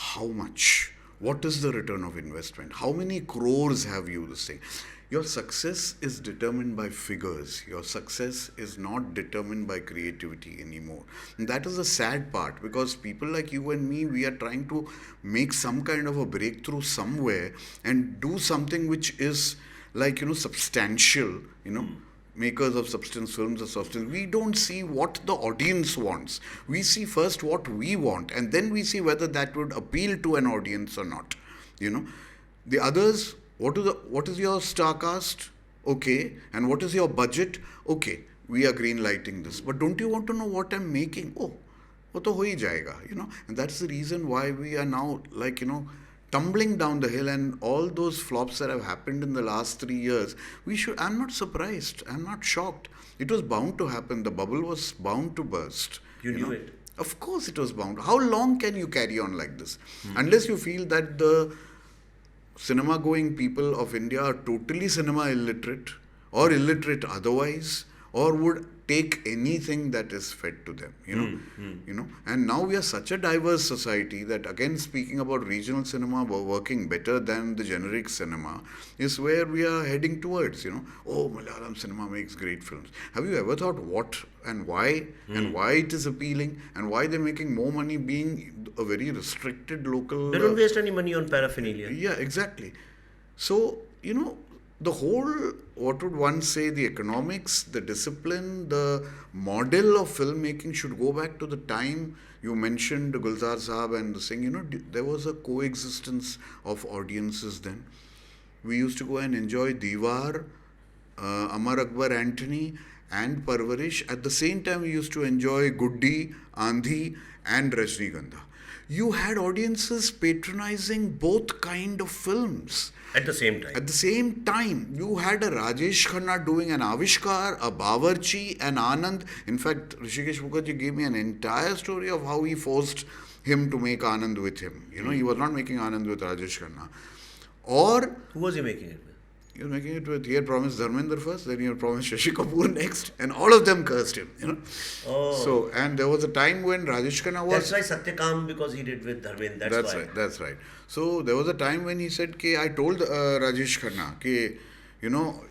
how much. What is the return of investment? How many crores have you this thing? Your success is determined by figures. Your success is not determined by creativity anymore. And that is the sad part, because people like you and me, we are trying to make some kind of a breakthrough somewhere and do something which is like, you know, substantial, you know. Makers of substance films or substance, we don't see what the audience wants. We see first what we want, and then we see whether that would appeal to an audience or not. You know, the others, what is your star cast? Okay, and what is your budget? Okay, we are green lighting this, but don't you want to know what I'm making? Oh, wo to ho hi jayega, you know. And that's the reason why we are now, like, you know, tumbling down the hill, and all those flops that have happened in the last 3 years, I'm not surprised, I'm not shocked. It was bound to happen. The bubble was bound to burst. You knew know? it. Of course it was bound. How long can you carry on like this? Unless you feel that the cinema going people of India are totally cinema illiterate or illiterate otherwise, or would take anything that is fed to them, you know. You know, and now we are such a diverse society that, again, speaking about regional cinema working better than the generic cinema is where we are heading towards, you know. Oh, Malayalam cinema makes great films. Have you ever thought what and why and why it is appealing and why they're making more money being a very restricted local... They don't waste any money on paraphernalia. Yeah, exactly. So, you know, the whole, what would one say, the economics, the discipline, the model of filmmaking should go back to the time you mentioned Gulzar Saab and the thing, you know, there was a coexistence of audiences then. We used to go and enjoy Diwar, Amar Akbar Antony and Parvarish. At the same time, we used to enjoy Guddi, Andhi and Rajnigandha. You had audiences patronizing both kind of films. At the same time. At the same time, you had a Rajesh Khanna doing an Avishkar, a Bawarchi, an Anand. In fact, Rishikesh Mukherjee gave me an entire story of how he forced him to make Anand with him. You know, he was not making Anand with Rajesh Khanna. Or... Who was he making it with? He was making it with, he had promised Dharmender first, then he had promised Shashi Kapoor next, and all of them cursed him, you know. Oh. So, and there was a time when Rajesh Khanna was... That's why Satyakam, because he did with Dharmender, that's why. Right, that's right. So, there was a time when he said, I told Rajesh Khanna, you know,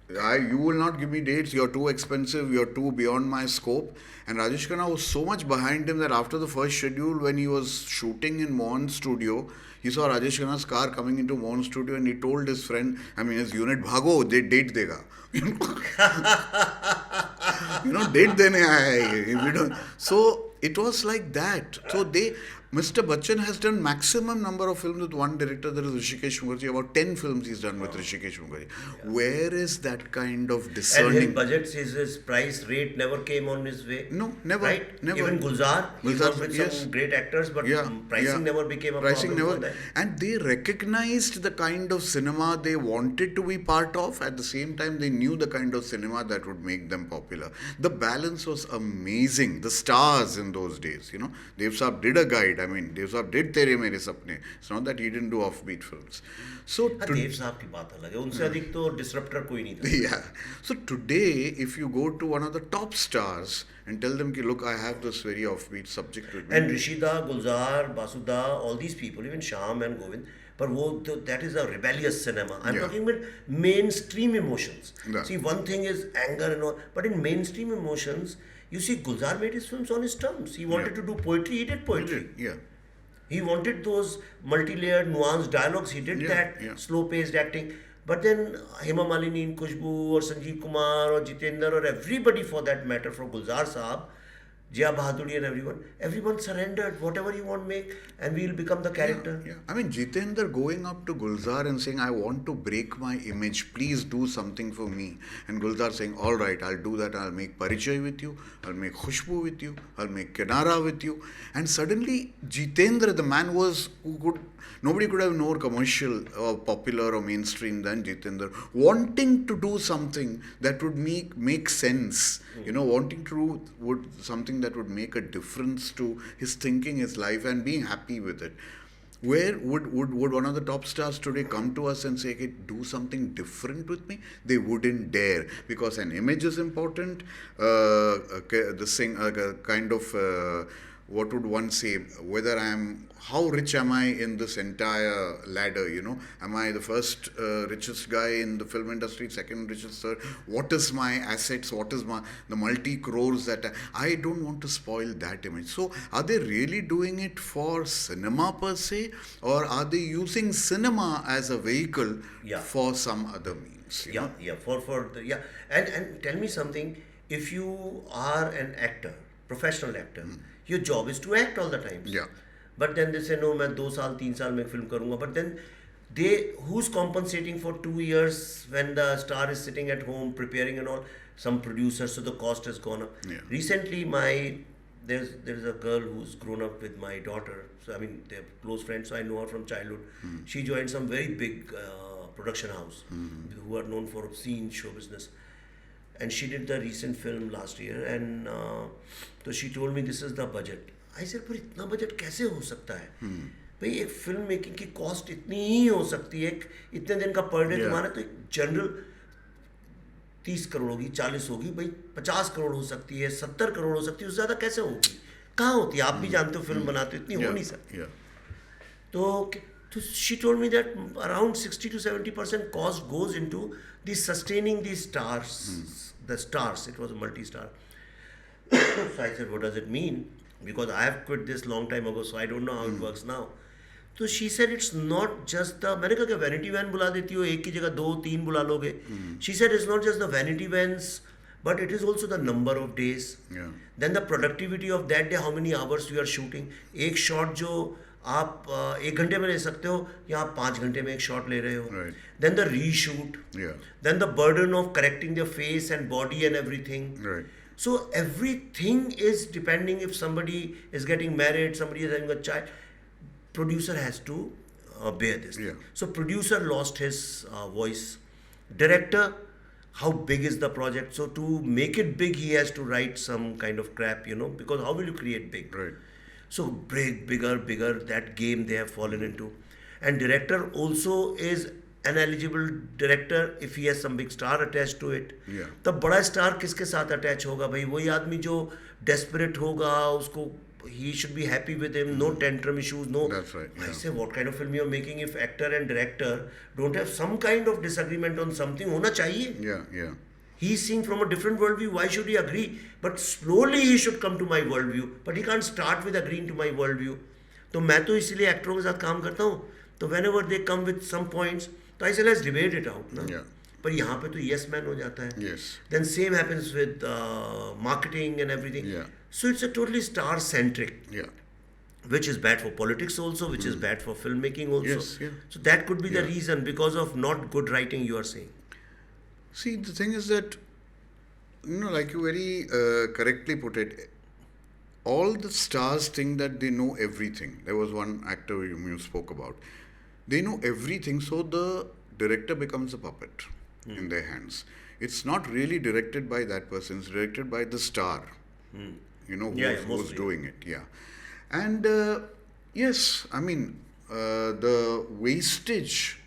you will not give me dates, you're too expensive, you're too beyond my scope. And Rajesh Khanna was so much behind him that after the first schedule, when he was shooting in Mohan's studio, he saw Rajesh Khanna's car coming into Mohan's studio, and he told his friend, his unit, Bhago, they date dega. You know, date dene aaya hai. So, it was like that. So, Mr. Bachchan has done maximum number of films with one director, that is Hrishikesh Mukherjee. About 10 films he's done with Hrishikesh Mukherjee. Yeah. Where is that kind of And discerning? his budget, his price rate never came on his way. No, never. Right? Never. Even Gulzar, he Gulzar, worked with yes. some great actors, but Yeah, pricing yeah. never became a Pricing problem never. for them. And they recognized the kind of cinema they wanted to be part of. At the same time, they knew the kind of cinema that would make them popular. The balance was amazing. The stars in those days, you know. Dev Saab did a guide. I mean, Dev Saab did Tere Mere Sapne. It's not that he didn't do offbeat films. So देव साहब की बात अलग है, उनसे अधिक तो disruptor कोई नहीं था. yeah. So today, if you go to one of the top stars and tell them, look, I have this very offbeat subject with me. And Rishida, Gulzar, Basuda, all these people, even Sham and Govind, but that is a rebellious cinema. I'm Yeah. talking about mainstream emotions. Yeah. See, one thing is anger and all, but in mainstream emotions, you see, Gulzar made his films on his terms. He wanted Yeah. to do poetry, he did poetry. Yeah. He wanted those multi-layered, nuanced dialogues. He did Yeah, that yeah. slow-paced acting. But then Hema Malini, Kushbu, or Sanjeev Kumar, or Jitendra, or everybody for that matter, from Gulzar Saab, Jia Bahaduri and everyone surrendered. Whatever you want, make, and we will become the character. Yeah. I mean, Jitendra going up to Gulzar and saying, I want to break my image, please do something for me. And Gulzar saying, all right, I'll do that. I'll make Parichay with you. I'll make Khushbu with you. I'll make Kinara with you. And suddenly, Jitendra, the man nobody could have more commercial or popular or mainstream than Jitendra, wanting to do something that would make sense. You know, wanting to do something that would make a difference to his thinking, his life, and being happy with it. Where would one of the top stars today come to us and say, okay, do something different with me? They wouldn't dare, because an image is important. What would one say? How rich am I in this entire ladder? You know, am I the first richest guy in the film industry, second richest, third? What is my assets? What is the multi crores that I don't want to spoil that image? So, are they really doing it for cinema per se, or are they using cinema as a vehicle Yeah. for some other means? You know? And tell me something. If you are an actor, professional actor, your job is to act all the time. Yeah. But then they say, no, मैं 2 साल 3 साल में film करूँगा. But then who's compensating for 2 years when the star is sitting at home preparing and all? Some producers, so the cost has gone up. Yeah. Recently, there's a girl who's grown up with my daughter. So I mean, they're close friends. So I know her from childhood. She joined some very big production house who are known for obscene show business. And she did the recent film last year, and so she told me this is the budget. I said, पर इतना budget कैसे हो सकता है? भाई एक film making की cost इतनी ही हो सकती है, इतने दिन का पर डे तुम्हारा, तो एक जनरल 30 करोड़ होगी, 40 होगी, भाई 50 करोड़ हो सकती है, 70 करोड़ हो सकती है, उससे ज़्यादा कैसे होगी? कहाँ होती है? आप भी जानते हो, फिल्म बनाते हो, इतनी हो नहीं सकती. तो she told me that around 60 to 70% cost goes into the sustaining these stars, the stars. It was a multi-star. So I said, what does it mean? Because I have quit this long time ago, so I don't know how it works now. So she said, it's not just the, मैंने कहा कि vanity van बुला देती हो, एक की जगह 2-3 बुला लोगे. She said, it's not just the vanity vans, but it is also the number of days. Yeah. Then the productivity of that day, how many hours you are shooting. एक shot जो आप 1 घंटे में ले सकते हो, या आप 5 घंटे में एक shot ले रहे हो. Right. Then the reshoot. Yeah. Then the burden of correcting their face and body and everything. Right. So everything is depending. If somebody is getting married, somebody is having a child, producer has to bear this. Yeah. So producer lost his voice. Director, how big is the project? So to make it big, he has to write some kind of crap, because how will you create big? Right. So bigger, that game they have fallen into. And director also is an eligible director if he has some big star attached to it. Yeah. तब बड़ा star किसके साथ attach होगा भाई? वही आदमी जो desperate होगा, उसको he should be happy with him, no tantrum issues, no. That's right. I Yeah. say, what kind of film you're making if actor and director don't have some kind of disagreement on something? होना चाहिए. Yeah. He's seeing from a different worldview. Why should he agree? But slowly he should come to my worldview. But he can't start with agreeing to my worldview. तो मैं तो इसीलिए एक्टरों के साथ काम करता हूँ. तो whenever they come with some points, तो I say let's debate it out. ना? Yeah. पर यहाँ पे तो yes man हो जाता है. Yes. Then same happens with marketing and everything. Yeah. So it's a totally star-centric. Yeah. which is bad for politics also, which is bad for filmmaking also. Yes, yeah. So that could be the Yeah. reason, because of not good writing, you are saying. See, the thing is that, like you very correctly put it, all the stars think that they know everything. There was one actor you spoke about. They know everything, so the director becomes a puppet in their hands. It's not really directed by that person, it's directed by the star, who's mostly. doing it. Yeah. And yes, I mean, the wastage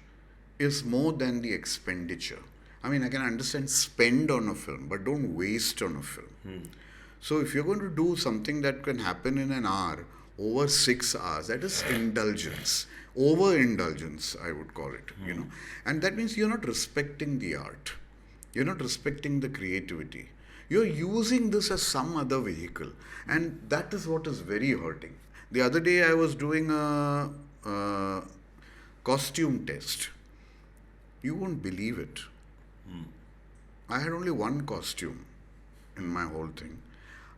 is more than the expenditure. I mean, I can understand spend on a film, but don't waste on a film. So if you're going to do something that can happen in an hour, over 6 hours, that is indulgence. Overindulgence, I would call it, And that means you're not respecting the art. You're not respecting the creativity. You're using this as some other vehicle. And that is what is very hurting. The other day I was doing a costume test. You won't believe it. I had only one costume in my whole thing.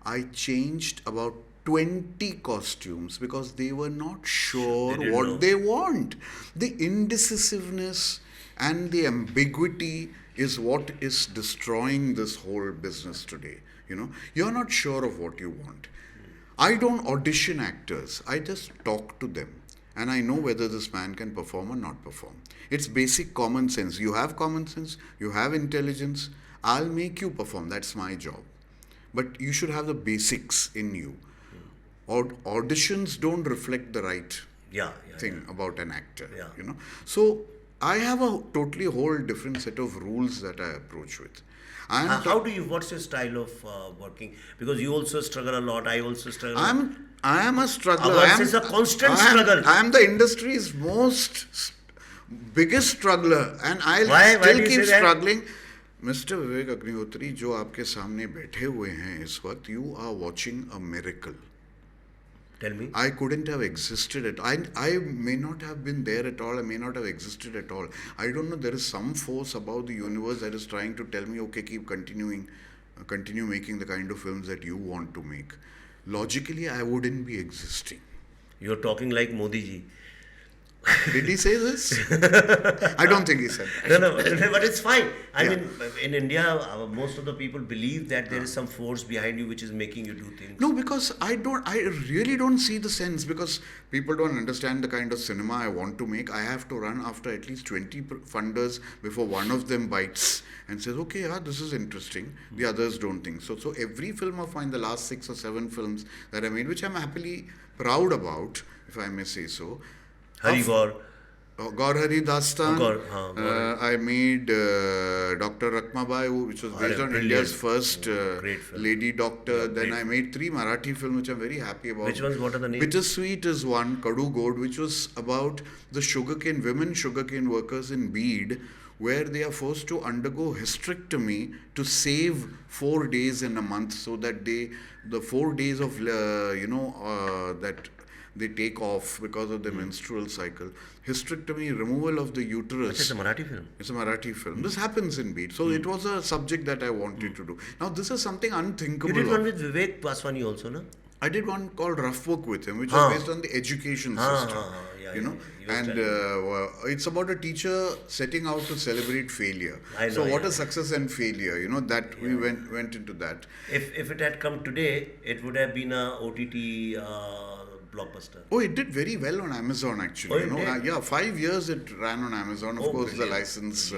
I changed about 20 costumes because they were not sure They didn't what know. they want. The indecisiveness and the ambiguity is what is destroying this whole business today. You're not sure of what you want. I don't audition actors. I just talk to them. And I know whether this man can perform or not perform. It's basic common sense. You have common sense, you have intelligence. I'll make you perform. That's my job. But you should have the basics in you. Auditions don't reflect the right thing about an actor. Yeah. So I have a totally whole different set of rules that I approach with. What's your style of working? Because you also struggle a lot, I also struggle. I am a struggler. Ours is a constant struggle. I am the industry's biggest struggler, and I'll Why still do you keep say that? struggling. Mr. Vivek Agnihotri, जो आपके सामने बैठे हुए हैं इस वक्त, you are watching a miracle. Tell me. I couldn't have existed at all. I may not have been there at all. I may not have existed at all. I don't know. There is some force above the universe that is trying to tell me, okay, continue making the kind of films that you want to make. Logically, I wouldn't be existing. You're talking like Modi ji. Did he say this? I don't think he said that. No, but it's fine. I mean, in India, most of the people believe that there is some force behind you which is making you do things. No, because I really don't see the sense, because people don't understand the kind of cinema I want to make. I have to run after at least 20 funders before one of them bites and says, okay, this is interesting. The others don't think so. So every film of mine, the last 6 or 7 films that I made, which I'm happily proud about, if I may say so. Hari Gaur. Gaur Hari Dastan. Gaur. I made Dr. Rakmabai, which was based on India's first Great film. lady doctor. Yeah, Then great I made 3 Marathi films, which I'm very happy about. Which ones? What are the names? Bittersweet is one, Kadu Gode, which was about the women sugarcane workers in Bede, where they are forced to undergo hysterectomy to save 4 days in a month, so that the 4 days of that they take off because of the menstrual cycle. Hysterectomy, removal of the uterus. It's a Marathi film. It's a Marathi film. This happens in Beat. So it was a subject that I wanted to do. Now this is something unthinkable. You did one of. with Vivek Paswani also, no? I did one called Rough Work with him, which was based on the education system. He was It's about a teacher setting out to celebrate failure. I know, What is success and failure? We went into that. If it had come today, it would have been a OTT blockbuster. Oh, it did very well on Amazon actually. Oh, it did? 5 years it ran on Amazon. Of course, brilliant. the license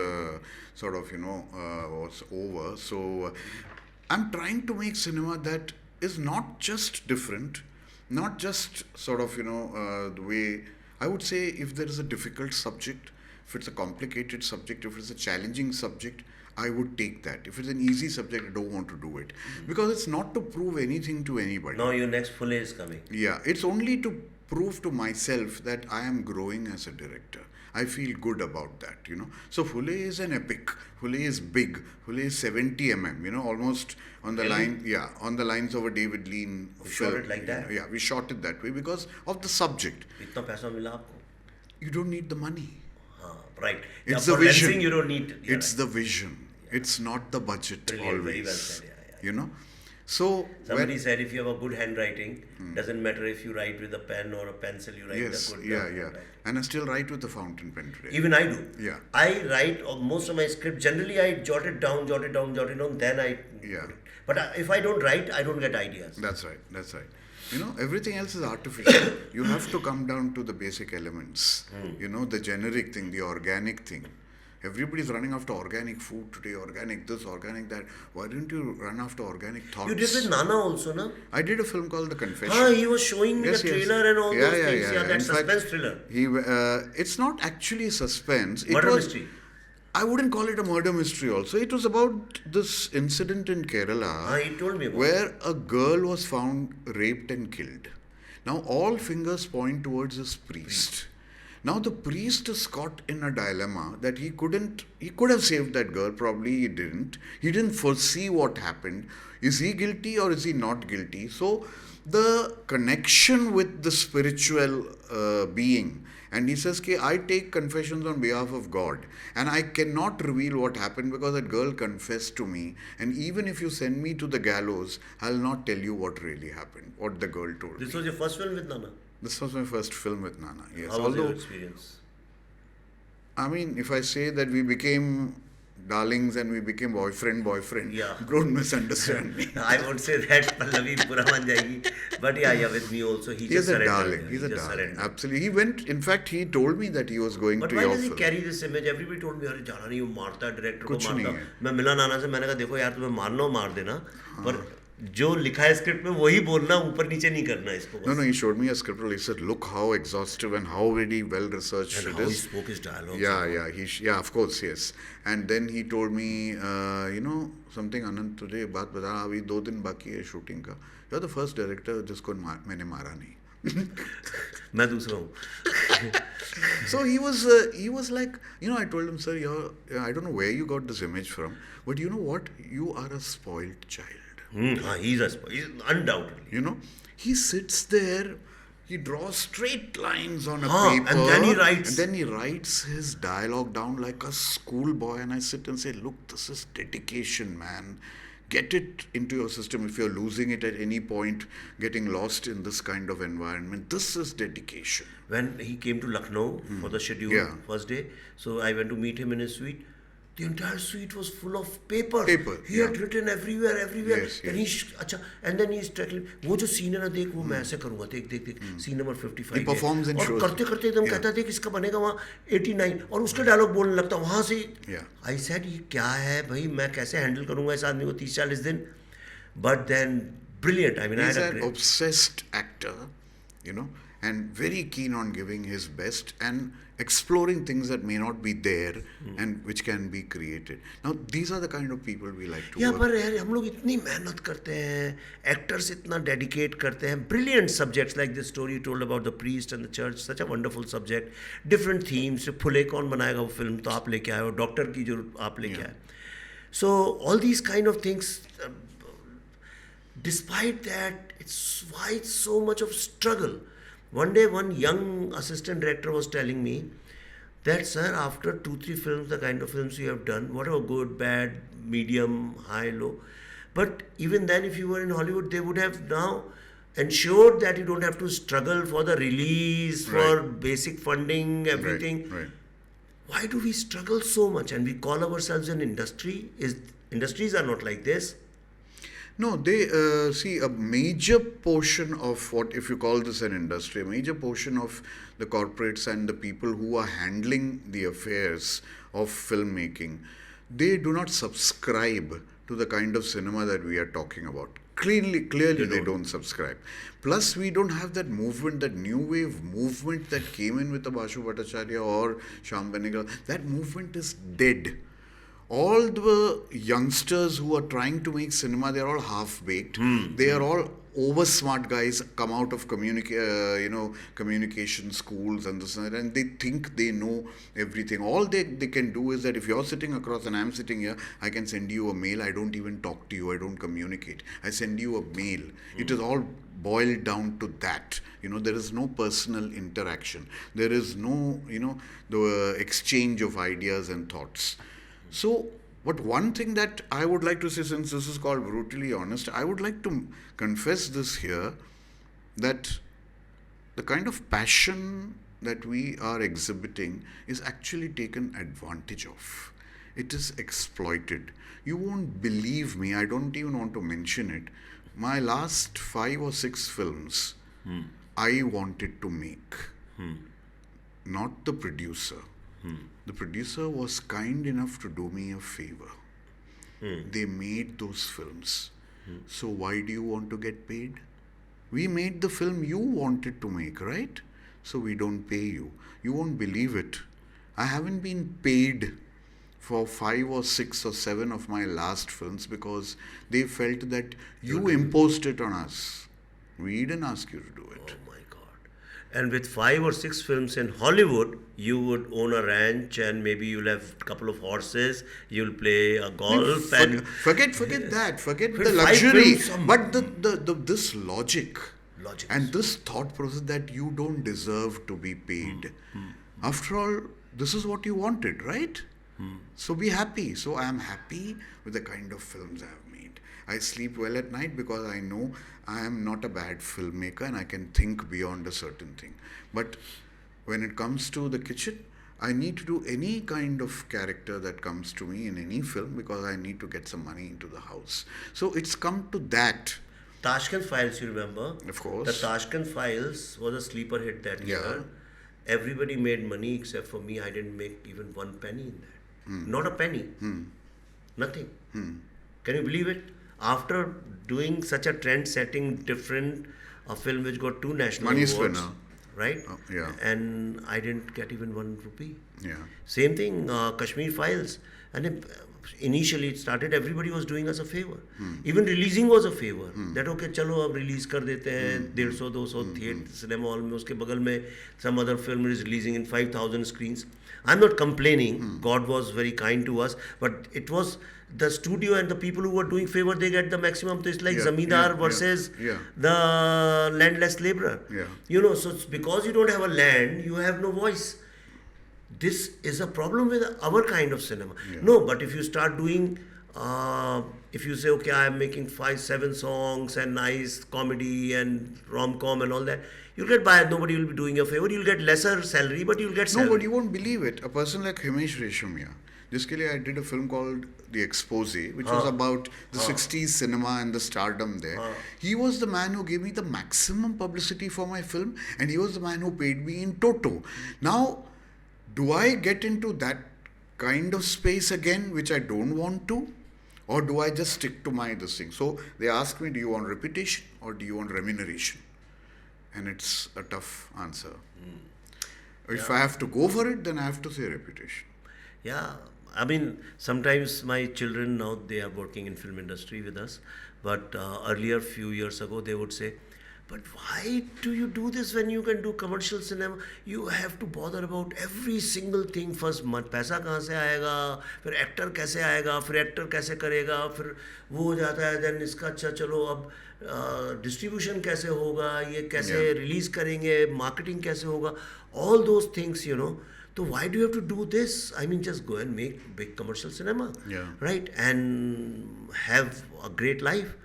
was over. So I'm trying to make cinema that is not just different, not just the way. I would say, if there is a difficult subject, if it's a complicated subject, if it's a challenging subject, I would take that. If it's an easy subject, I don't want to do it. Because it's not to prove anything to anybody. Now your next full is coming. Yeah, it's only to prove to myself that I am growing as a director. I feel good about that, So Phule is an epic. Phule is big. Phule is 70 mm, almost on the on the lines of a David Lean film. Shot it like that? Yeah, we shot it that way because of the subject. Itna paisa mila aapko? You don't need the money. Right. It's For the vision. lensing, you don't need. It's the vision. It's not the budget Brilliant, always. very well said. Yeah. So Somebody said if you have a good handwriting, doesn't matter if you write with a pen or a pencil, you write yes, a good yeah, handwriting. and I still write with a fountain pen today. Even I do. Yeah. I write most of my script. Generally, I jot it down, then I. Yeah. Put it. But if I don't write, I don't get ideas. That's right. That's right. You know, everything else is artificial. You have to come down to the basic elements. You know, the generic thing, the organic thing. Everybody's running after organic food today, organic this, organic that. Why don't you run after organic thoughts? You did with Nana also, no? I did a film called The Confession. He was showing me Yes, the yes. trailer and all those things. Yeah, that In fact, suspense thriller. It's not actually suspense. It Murder was, mystery. I wouldn't call it a murder mystery also. It was about this incident in Kerala He told me about where a girl was found raped and killed. Now all fingers point towards this priest. Now the priest is caught in a dilemma that he could have saved that girl, probably he didn't. He didn't foresee what happened. Is he guilty or is he not guilty? So the connection with the spiritual being, and he says, I take confessions on behalf of God and I cannot reveal what happened because that girl confessed to me, and even if you send me to the gallows, I'll not tell you what really happened, what the girl told me. This was your first film with Nana? This was my first film with Nana, yes. How was your experience? I mean, if I say that we became darlings and we became boyfriend, Yeah. don't misunderstand me. I won't say that, Pallavi pura man jayegi. But yeah, with me also. He He's just a surrendered. darling. He's a just darling. surrendered. Absolutely. He went, in fact, he told me that he was going But to why your does he film. carry this image? Everybody told me, अरे जाना नहीं, वो मारता है, director को कुछ मारता नहीं है. है. मैं मिला नाना से, मैंने कहा देखो यार तुम्हें मारना हो मार देना, पर जो लिखा है स्क्रिप्ट में वही बोलना, ऊपर नीचे नहीं करना इसको. No, he showed me a script. He said, look how exhaustive and how very well researched And it how he is. spoke his dialogue. Yeah, of course, yes. And then he told me, something, Ananth, तुझे बात बता, अभी 2 दिन बाकी है shooting का. You're the first director जिसको मैंने मारा नहीं. मैं दूसरा हूँ. So he was like, I told him, sir, I don't know where you got this image from, but you know what? You are a spoiled child. He's undoubtedly. He sits there, he draws straight lines on a paper. And then he writes. And then he writes his dialogue down like a schoolboy, and I sit and say, look, this is dedication, man. Get it into your system. If you're losing it at any point, getting lost in this kind of environment, this is dedication. When he came to Lucknow for the schedule, first day, so I went to meet him in his suite. The entire suite was full of paper. He had written everywhere. Yes, Then and then he's tackling. वो जो scene है ना, देख वो मैं ऐसे करूँगा, देख scene number 55. He performs and shows. और करते एकदम कहता है, देख इसका बनेगा वहाँ 89 और उसका डायलॉग बोलने लगता वहाँ से. I said ये क्या है भाई, मैं कैसे हैंडल करूँगा इस आदमी को 30-40 दिन. But then brilliant. I mean, he's an obsessed actor, and very keen on giving his best and exploring things that may not be there and which can be created. Now, these are the kind of people we like to work with. पर यार हम लोग इतनी मेहनत करते हैं, actors इतना dedicate करते हैं, brilliant subjects like this story you told about the priest and the church, such a wonderful subject, different themes. फुले कौन बनाएगा वो फिल्म तो आप लेके आए हो, डॉक्टर की जो आप लेके आए. So all these kind of things, despite that, it's why it's so much of struggle. One day, one young assistant director was telling me that, sir, after 2-3 films, the kind of films you have done, whatever, good, bad, medium, high, low, but even then, if you were in Hollywood, they would have now ensured that you don't have to struggle for the release, for basic funding, everything. Right. Why do we struggle so much? And we call ourselves an industry? Industries are not like this. No, they see a major portion of what, if you call this an industry, a major portion of the corporates and the people who are handling the affairs of filmmaking, they do not subscribe to the kind of cinema that we are talking about. Clearly they don't subscribe. Plus, we don't have that movement, that new wave movement that came in with the Bashu Bhattacharya or Shyam Benegal. That movement is dead. All the youngsters who are trying to make cinema, they are all half-baked. They are all over-smart guys, come out of communication schools and this and that, and they think they know everything. All they can do is that if you're sitting across and I'm sitting here, I can send you a mail. I don't even talk to you. I don't communicate. I send you a mail. It is all boiled down to that. There is no personal interaction. There is no, the exchange of ideas and thoughts. So But one thing that I would like to say, since this is called Brutally Honest, I would like to confess this here, that the kind of passion that we are exhibiting is actually taken advantage of. It is exploited. You won't believe me, I don't even want to mention it. My last 5 or 6 films, I wanted to make, not the producer. The producer was kind enough to do me a favor. They made those films. So why do you want to get paid? We made the film you wanted to make, right? So we don't pay you. You won't believe it. I haven't been paid for 5 or 6 or 7 of my last films because they felt that you imposed it on us. We didn't ask you to do it. Oh my God. And with 5 or 6 films in Hollywood, you would own a ranch and maybe you'll have a couple of horses, you'll play a golf and... Forget that. Forget With the 5 luxury. films, But this logic Logic. and this thought process that you don't deserve to be paid. After all, this is what you wanted, right? So be happy. So I am happy with the kind of films I have made. I sleep well at night because I know I am not a bad filmmaker and I can think beyond a certain thing. But when it comes to the kitchen, I need to do any kind of character that comes to me in any film because I need to get some money into the house. So it's come to that. Tashkent Files, you remember? Of course. The Tashkent Files was a sleeper hit that year. Everybody made money except for me. I didn't make even 1 penny in that. Not a penny. Nothing. Can you believe it? After doing such a trend-setting, different film which got 2 national Money awards, spinner. right? Yeah. And I didn't get even 1 rupee. Yeah. Same thing, Kashmir Files. And initially it started, everybody was doing us a favor. Even releasing was a favor. That okay, chalo ab release kar dete hain, 150-200 theatre cinema hall mein, uske bagal mein some other film is releasing in 5,000 screens. I'm not complaining. God was very kind to us, but it was the studio and the people who were doing favor, they get the maximum. So it's like Zamindar versus the landless laborer. Yeah. You know, so it's because you don't have a land, you have no voice. This is a problem with our kind of cinema. No, but if you start doing, if you say, okay, I'm making 5-7 songs and nice comedy and rom-com and all that, you'll get by. Nobody will be doing you a favor. You'll get lesser salary, but you'll get salary. No, but you won't believe it. A person like Himesh Reshammiya, I did a film called The Expose, which was about the 60s cinema and the stardom there. He was the man who gave me the maximum publicity for my film, and he was the man who paid me in toto. Now, do I get into that kind of space again, which I don't want to? Or do I just stick to my this thing? So they ask me, do you want reputation or do you want remuneration? And it's a tough answer. If I have to go for it, then I have to say reputation. Yeah, I mean, sometimes my children now, they are working in film industry with us. But earlier, few years ago, they would say, but why do you do this when you can do commercial cinema? You have to bother about every single thing first. पैसा कहाँ से आएगा, फिर actor कैसे आएगा, फिर actor कैसे करेगा, फिर वो हो जाता है, then इसका अच्छा चलो अब डिस्ट्रीब्यूशन कैसे होगा, ये कैसे रिलीज करेंगे, मार्केटिंग कैसे होगा, all those things, you know. So why do you have to do this? I mean, just go and make big commercial cinema, right? And have a great life.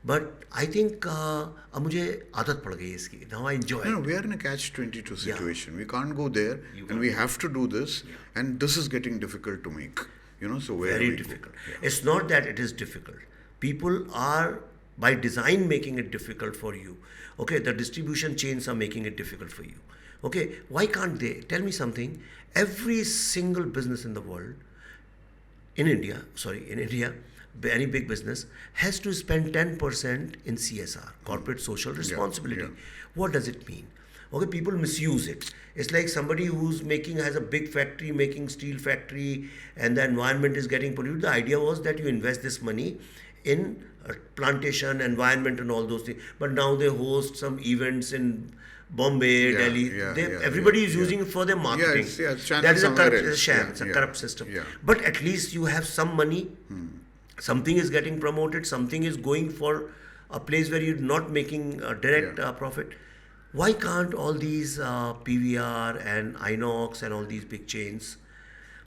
But I think अब मुझे आदत पड़ गई इसकी. Now I enjoy it. No, we are in a catch-22 situation. We can't go there, and we have to do this, and this is getting difficult to make. You know, so where very we difficult. Go? Yeah. It's not that it is difficult. People are by design making it difficult for you. Okay, the distribution chains are making it difficult for you. Okay, why can't they? Tell me something. Every single business in the world, in India, any big business has to spend 10% in CSR, corporate social responsibility. What does it mean? Okay, people misuse it. It's like somebody has a big factory, making steel factory, and the environment is getting polluted. The idea was that you invest this money in plantation, environment and all those things. But now they host some events in Bombay, Delhi. Everybody is using it for their marketing. That is a corrupt sham. It's a corrupt system. But at least you have some money. Something is getting promoted. Something is going for a place where you're not making a direct profit. Why can't all these PVR and Inox and all these big chains,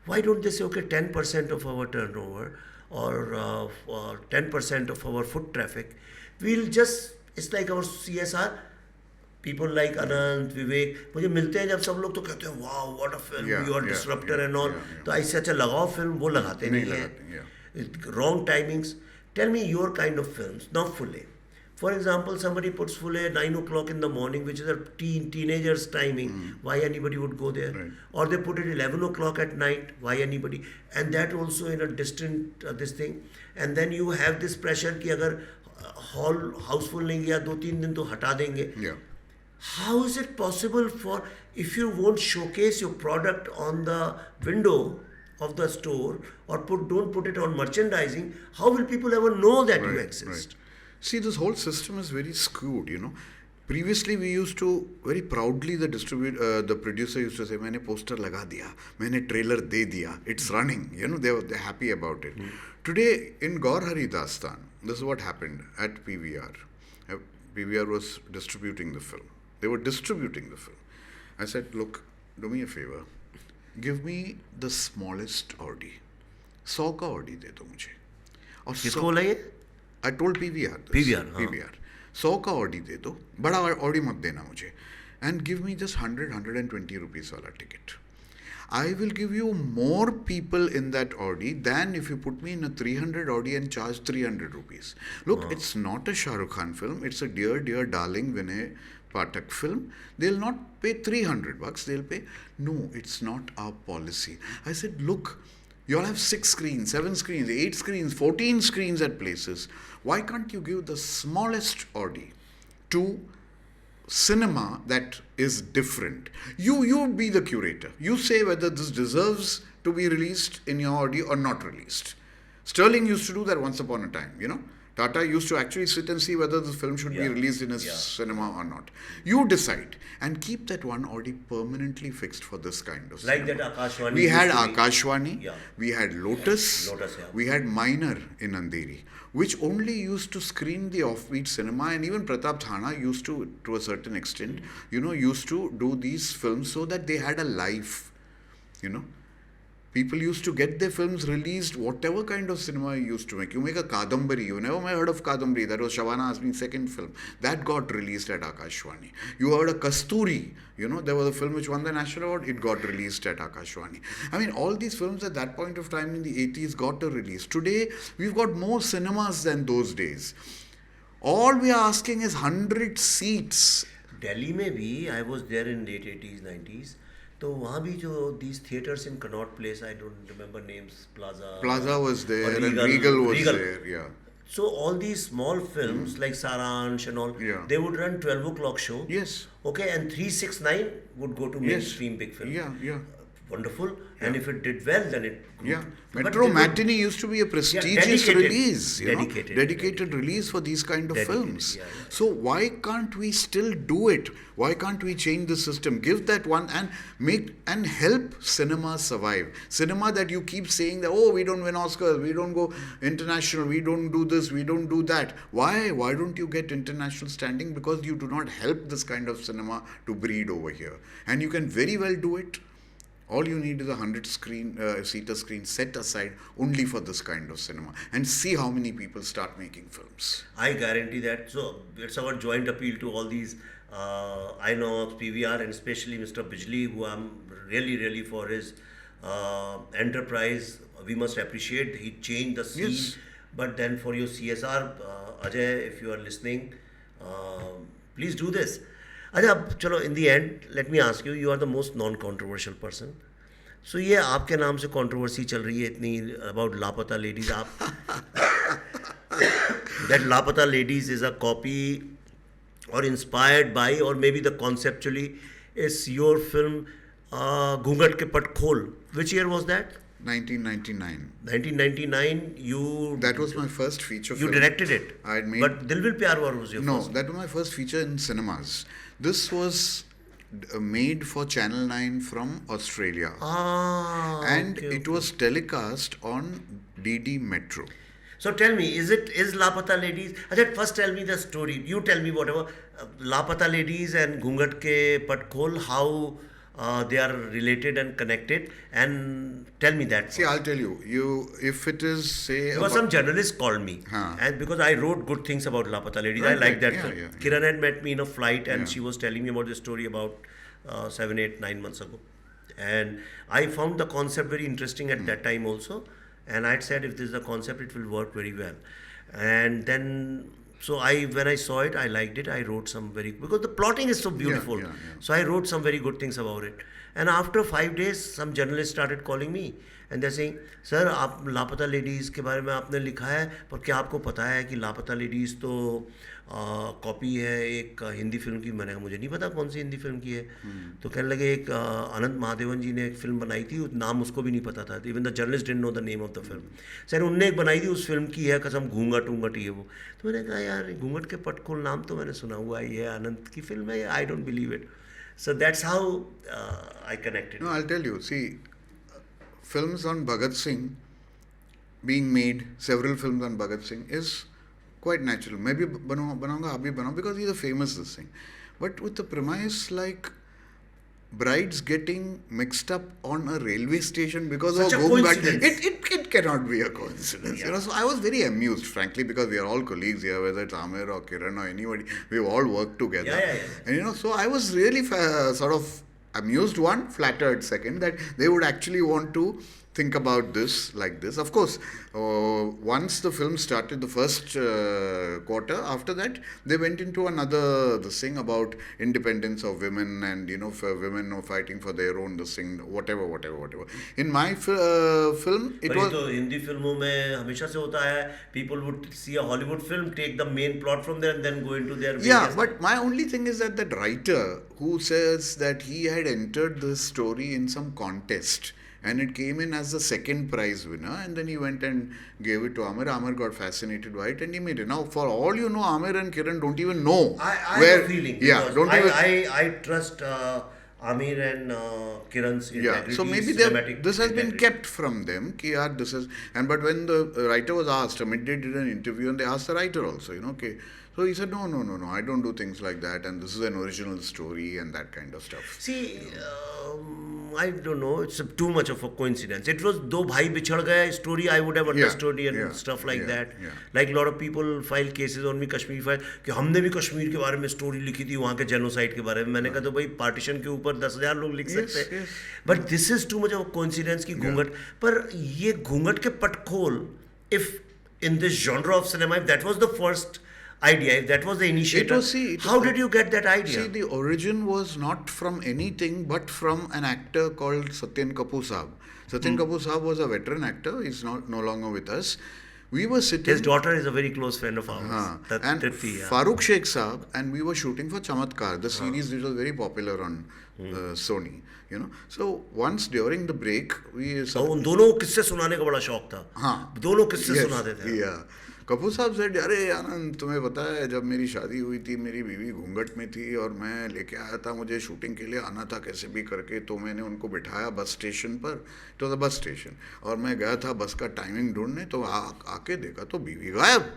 Why don't they say, okay, 10% of our turnover or 10% of our foot traffic, we'll just, it's like our CSR. People like Ananth, Vivek, मुझे मिलते हैं जब सब लोग तो कहते हैं wow, what a film, you are disruptor and all. तो ऐसे अच्छा लगाओ film, वो लगाते नहीं हैं. Wrong timings. Tell me your kind of films, not full A. For example, somebody puts full A 9 o'clock in the morning, which is a teenager's timing. Why anybody would go there? Right. Or they put it 11 o'clock at night. Why anybody? And that also in a distant this thing. And then you have this pressure कि अगर hall houseful नहीं गया 2-3 दिन तो हटा देंगे. Yeah. How is it possible for, if you won't showcase your product on the window of the store or don't put it on merchandising, how will people ever know that you exist? Right. See, this whole system is very skewed, you know. Previously, we used to very proudly the producer used to say, "मैंने poster लगा दिया, मैंने trailer दे दिया, it's running." You know, they're happy about it. Today in Gaur Hari Dastan, this is what happened at PVR. PVR was distributing the film. They were distributing the film. I said, "Look, do me a favor. Give me the smallest Audi. 100 का Audi दे दो मुझे." और किसको बोला ये? I told PVR. PVR, PVR. 100 का Audi दे दो, बड़ा Audi मत देना मुझे. And give me just 120 rupees वाला ticket. I will give you more people in that Audi than if you put me in a 300 Audi and charge 300 rupees. Look, it's not a Shah Rukh Khan film. It's a Dear, Dear Darling Vinay Pathak film. They'll not pay 300 bucks. They'll pay, no, it's not our policy. I said, look, you all have 6 screens, 7 screens, 8 screens, 14 screens at places. Why can't you give the smallest Audi to cinema that is different? You be the curator. You say whether this deserves to be released in your Audi or not released. Sterling used to do that once upon a time, you know. Tata used to actually sit and see whether the film should be released in his cinema or not. You decide and keep that one Audi permanently fixed for this kind of like cinema. That Akashwani. We had Akashwani, we had Lotus, Lotus, we had Minor in Andheri, which only used to screen the offbeat cinema, and even Pratap Thana used to a certain extent, you know, used to do these films so that they had a life, you know. People used to get their films released, whatever kind of cinema you used to make. You make a Kadambari. You never heard of Kadambari. That was Shabana Azmi's second film. That got released at Akashwani. You heard of Kasturi. You know, there was a film which won the National Award. It got released at Akashwani. I mean, all these films at that point of time in the 80s got a release. Today, we've got more cinemas than those days. All we are asking is 100 seats. Delhi में भी, I was there in late 80s, 90s. तो वहाँ भी जो these theatres in Connaught Place, I don't remember names, Plaza was there and Regal was there, yeah. So all these small films like Saransh and all, they would run 12 o'clock show. Yes. Okay, and 369 would go to mainstream big film. Yeah. Wonderful. And if it did well, then it grew. Yeah. Metro Matinee used to be a prestigious release. Dedicated release for these kind of films. So why can't we still do it? Why can't we change the system? Give that one and make and help cinema survive. Cinema that you keep saying that, oh, we don't win Oscars, we don't go international, we don't do this, we don't do that. Why? Why don't you get international standing? Because you do not help this kind of cinema to breed over here. And you can very well do it. All you need is a 100-seater screen set aside only for this kind of cinema, and see how many people start making films. I guarantee that. So it's our joint appeal to all these INOX, PVR, and especially Mr. Bijli, who I'm really for his enterprise. We must appreciate. He changed the scene. Yes. But then for your CSR, Ajay, if you are listening, please do this. अच्छा चलो in the end let me ask you, you are the most non-controversial person. So ये आपके नाम से controversy चल रही है इतनी about लापता ladies. आप that लापता ladies is a copy or inspired by or maybe the conceptually is your film घूंघट के पट खोल. Which year was that? 1999. 1999. You. That was my first feature film. You directed it. I had made. But Dil Vil Pyar War was your first. No, that was my first feature in cinemas. This was made for Channel 9 from Australia. And it was telecast on DD Metro. So tell me, is Laapata Ladies? First tell me the story. You tell me whatever. Laapata Ladies and Ghungat Ke Pat Khol, how they are related and connected, and tell me that See, first. I'll tell you, if it is, say, Because some journalists called me, Huh. and because I wrote good things about Laapataa Ladies, I Right, like right. that Yeah, film. yeah, yeah. Kiran had met me in a flight, and Yeah. she was telling me about the story about 7, 8, 9 months ago, and I found the concept very interesting at that time also, and I'd said if this is the concept, it will work very well, and then. So when I saw it, I liked it. I wrote some because the plotting is so beautiful. Yeah, yeah. So I wrote some very good things about it. And after 5 days, some journalists started calling me and they're saying, "Sir, आप लापता ladies के बारे में आपने लिखा है, पर क्या आपको पता है कि लापता लेडीज़ तो कॉपी है एक हिंदी फिल्म की?" मैंने कहा मुझे नहीं पता कौन सी हिंदी फिल्म की है। तो कहने लगे एक अनंत महादेवन जी ने एक फिल्म बनाई थी, नाम उसको भी नहीं पता था, even the journalist didn't know the name of the film. Sir उनने एक बनाई थी, उस फिल्म की है कसम, घूंघट ऊंघट ये वो। तो मैंने कहा यार घूंघट के पटखोल नाम तो मैंने सुना हुआ है, ये अनंत की फिल्म है, I don't believe it. So that's how I connected. No, I'll tell you. See, films on Bhagat Singh being made, several films on Bhagat Singh is quite natural. Maybe बनाऊंगा, आप भी बनाओ, because he's a famous this thing. But with the premise like brides getting mixed up on a railway station because Such of a home guard, coincidence. it cannot be a coincidence. Yeah. You know, so I was very amused, frankly, because we are all colleagues here, whether it's Amir or Kiran or anybody, we've all worked together. Yeah. And you know, so I was really sort of amused, one, flattered, second, that they would actually want to think about this like this. Of course, once the film started, the first quarter, after that, they went into another this thing about independence of women and, you know, for women fighting for their own this thing, whatever. In my film, it पर ये was... तो हिंदी फिल्मों में हमेशा से होता है, people would see a Hollywood film, take the main plot from there and then go into their Yeah, various- but my only thing is that writer who says that he had entered this story in some contest and it came in as the second prize winner, and then he went and gave it to Amir. Amir got fascinated by it and he made it. Now, for all you know, Amir and Kiran don't even know I where... have a feeling. Yeah, because don't even... I trust Amir and Kiran's integrity. Yeah, so maybe this has been kept from them. Ki, yaar, this is, and but when the writer was asked, Midday did an interview and they asked the writer also, you know, okay. So he said, no, I don't do things like that, and this is an original story and that kind of stuff. See, I don't know, it's too much of a coincidence. It was दो भाई बिछड़ गए story, I would have understood and stuff like that. Like a lot of people file cases on me, Kashmir file, कि हमने भी कश्मीर के बारे में story लिखी थी, वहाँ के genocide के बारे में। मैंने कहा तो भाई partition के ऊपर 10,000 लोग लिख सकते हैं। But this is too much of a coincidence कि घूंघट, पर ये घूंघट के पटखोल, if in this genre of cinema, if that was the first idea, if that was the initiator, how did you get that idea? See, the origin was not from anything but from an actor called Satyan Kapoor Saab. Satyan Kapoor Saab was a veteran actor. He's no longer with us. We were sitting... His daughter is a very close friend of ours. And Farooq Sheikh Saab, and we were shooting for Chamatkar, the series which was very popular on Sony. You know, so once during the break, we... उन दोनों किस्से सुनाने का बड़ा शौक था. हाँ. दोनों किस्से सुनाते थे. Yeah. कपूर साहब सेड, अरे आनंद तुम्हें पता है जब मेरी शादी हुई थी मेरी बीवी घूंघट में थी और मैं लेके आया था, मुझे शूटिंग के लिए आना था कैसे भी करके, तो मैंने उनको बिठाया बस स्टेशन पर, it was a bus station, और मैं गया था बस का टाइमिंग ढूंढने, तो आके देखा तो बीवी गायब.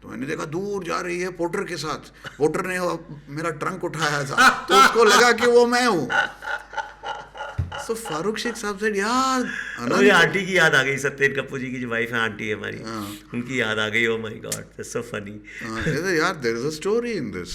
तो मैंने देखा दूर जा रही है पोर्टर के साथ, पोर्टर ने मेरा ट्रंक उठाया था तो उसको लगा कि वो मैं हूँ. So फारूक शेख साहब सेड, यार मुझे आंटी की याद आ गई, सत्येन कपूर जी की जो वाइफ है आंटी है हमारी, उनकी याद आ गई. Oh my God, that's so funny. यार there is a story in this.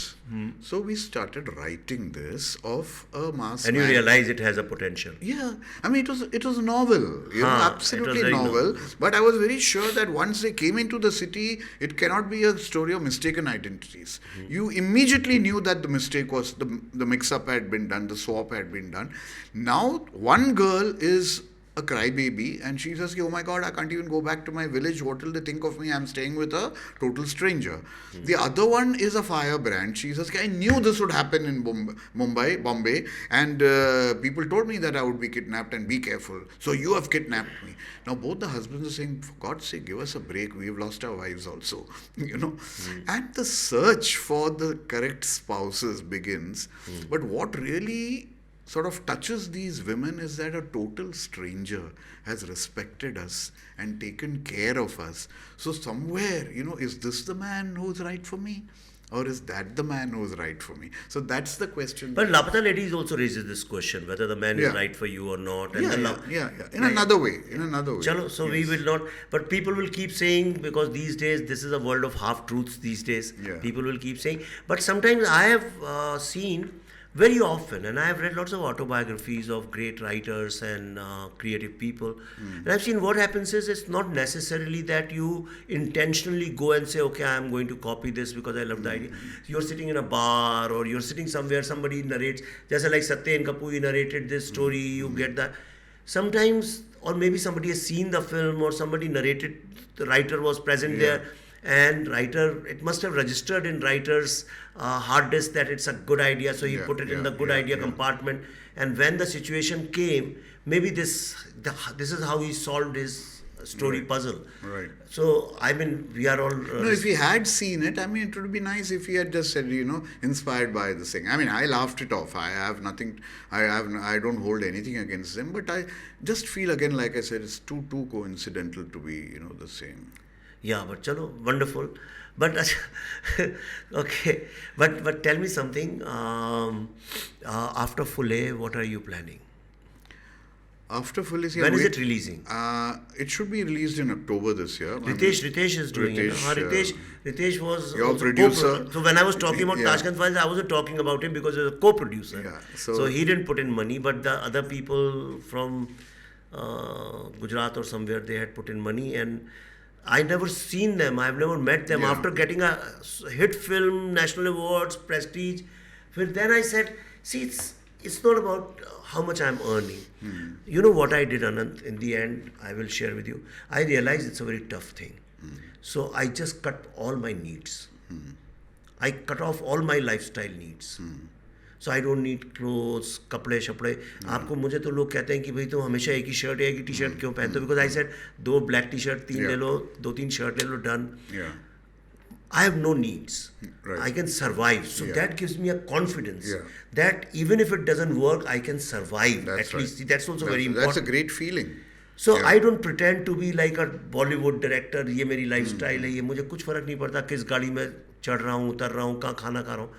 So we started writing this of a mass. And you realize it has a potential. Yeah, I mean it was a novel, you know, absolutely novel. But I was very sure that once they came into the city, it cannot be a story of mistaken identities. You immediately knew that the mistake was the mix-up had been done, the swap had been done. Now one girl is a crybaby and she says, oh my God, I can't even go back to my village. What will they think of me? I'm staying with a total stranger. The other one is a firebrand. She says, I knew this would happen in Bombay, and people told me that I would be kidnapped and be careful. So you have kidnapped me. Now both the husbands are saying, for God's sake, give us a break. We've lost our wives also, you know. And the search for the correct spouses begins. But what really sort of touches these women is that a total stranger has respected us and taken care of us. So somewhere, you know, is this the man who's right for me? or is that the man who's right for me? So that's the question. But Laapataa ladies also raises this question whether the man is right for you or not. And Yeah. In another way. Chalo, so we will not, but people will keep saying, because these days this is a world of half truths these days. Yeah. People will keep saying, but sometimes I have seen very often, and I have read lots of autobiographies of great writers and creative people, and I've seen what happens is it's not necessarily that you intentionally go and say, okay, I'm going to copy this because I love the idea. You're sitting in a bar or you're sitting somewhere, somebody narrates, just like Satyen Kapoor narrated this story, you get that. Sometimes, or maybe somebody has seen the film or somebody narrated, the writer was present there, and writer, it must have registered in writer's hard disk that it's a good idea, so he put it in the good idea compartment, and when the situation came, maybe this is how he solved his story puzzle. Right. So I mean, we are all no, if he had seen it, I mean, it would be nice if he had just said, inspired by this thing. I mean, I laughed it off. I have nothing, I don't hold anything against him, but I just feel, again, like I said, it's too coincidental to be, the same. Yeah, but chalo, wonderful. But okay, but tell me something. After Fulle, what are you planning? After Fulle, when is it releasing? It should be released in October this year. Ritesh is doing it. Ritesh was your producer. So when I was talking about Tashkent Files, I wasn't talking about him because he was a co-producer. Yeah, so he didn't put in money, but the other people from Gujarat or somewhere, they had put in money, and I never seen them. I've never met them. After getting a hit film, national awards, prestige, then I said, see, it's not about how much I'm earning. You know what I did, Ananth? In the end, I will share with you. I realized it's a very tough thing. So I just cut all my needs. I cut off all my lifestyle needs. So I don't need clothes, कपड़े शपड़े. आपको मुझे तो लोग कहते हैं कि भाई तुम हमेशा एक ही शर्ट या एक ही टी शर्ट क्यों पहनते हो? Because I said 2 black t-shirt, 3 ले लो, 2-3 शर्ट ले लो, done. I have no needs. Right. I can survive. So that gives me a confidence that even if it doesn't work, I can survive. At least. See, that's also very important. That's a great feeling. So I don't pretend to be like a Bollywood director. ये मेरी lifestyle है. ये मुझे कुछ फर्क नहीं पड़ता किस गाड़ी में चढ़ रहा हूँ, उतर रहा हूँ, कहाँ खाना खा रहा हूँ.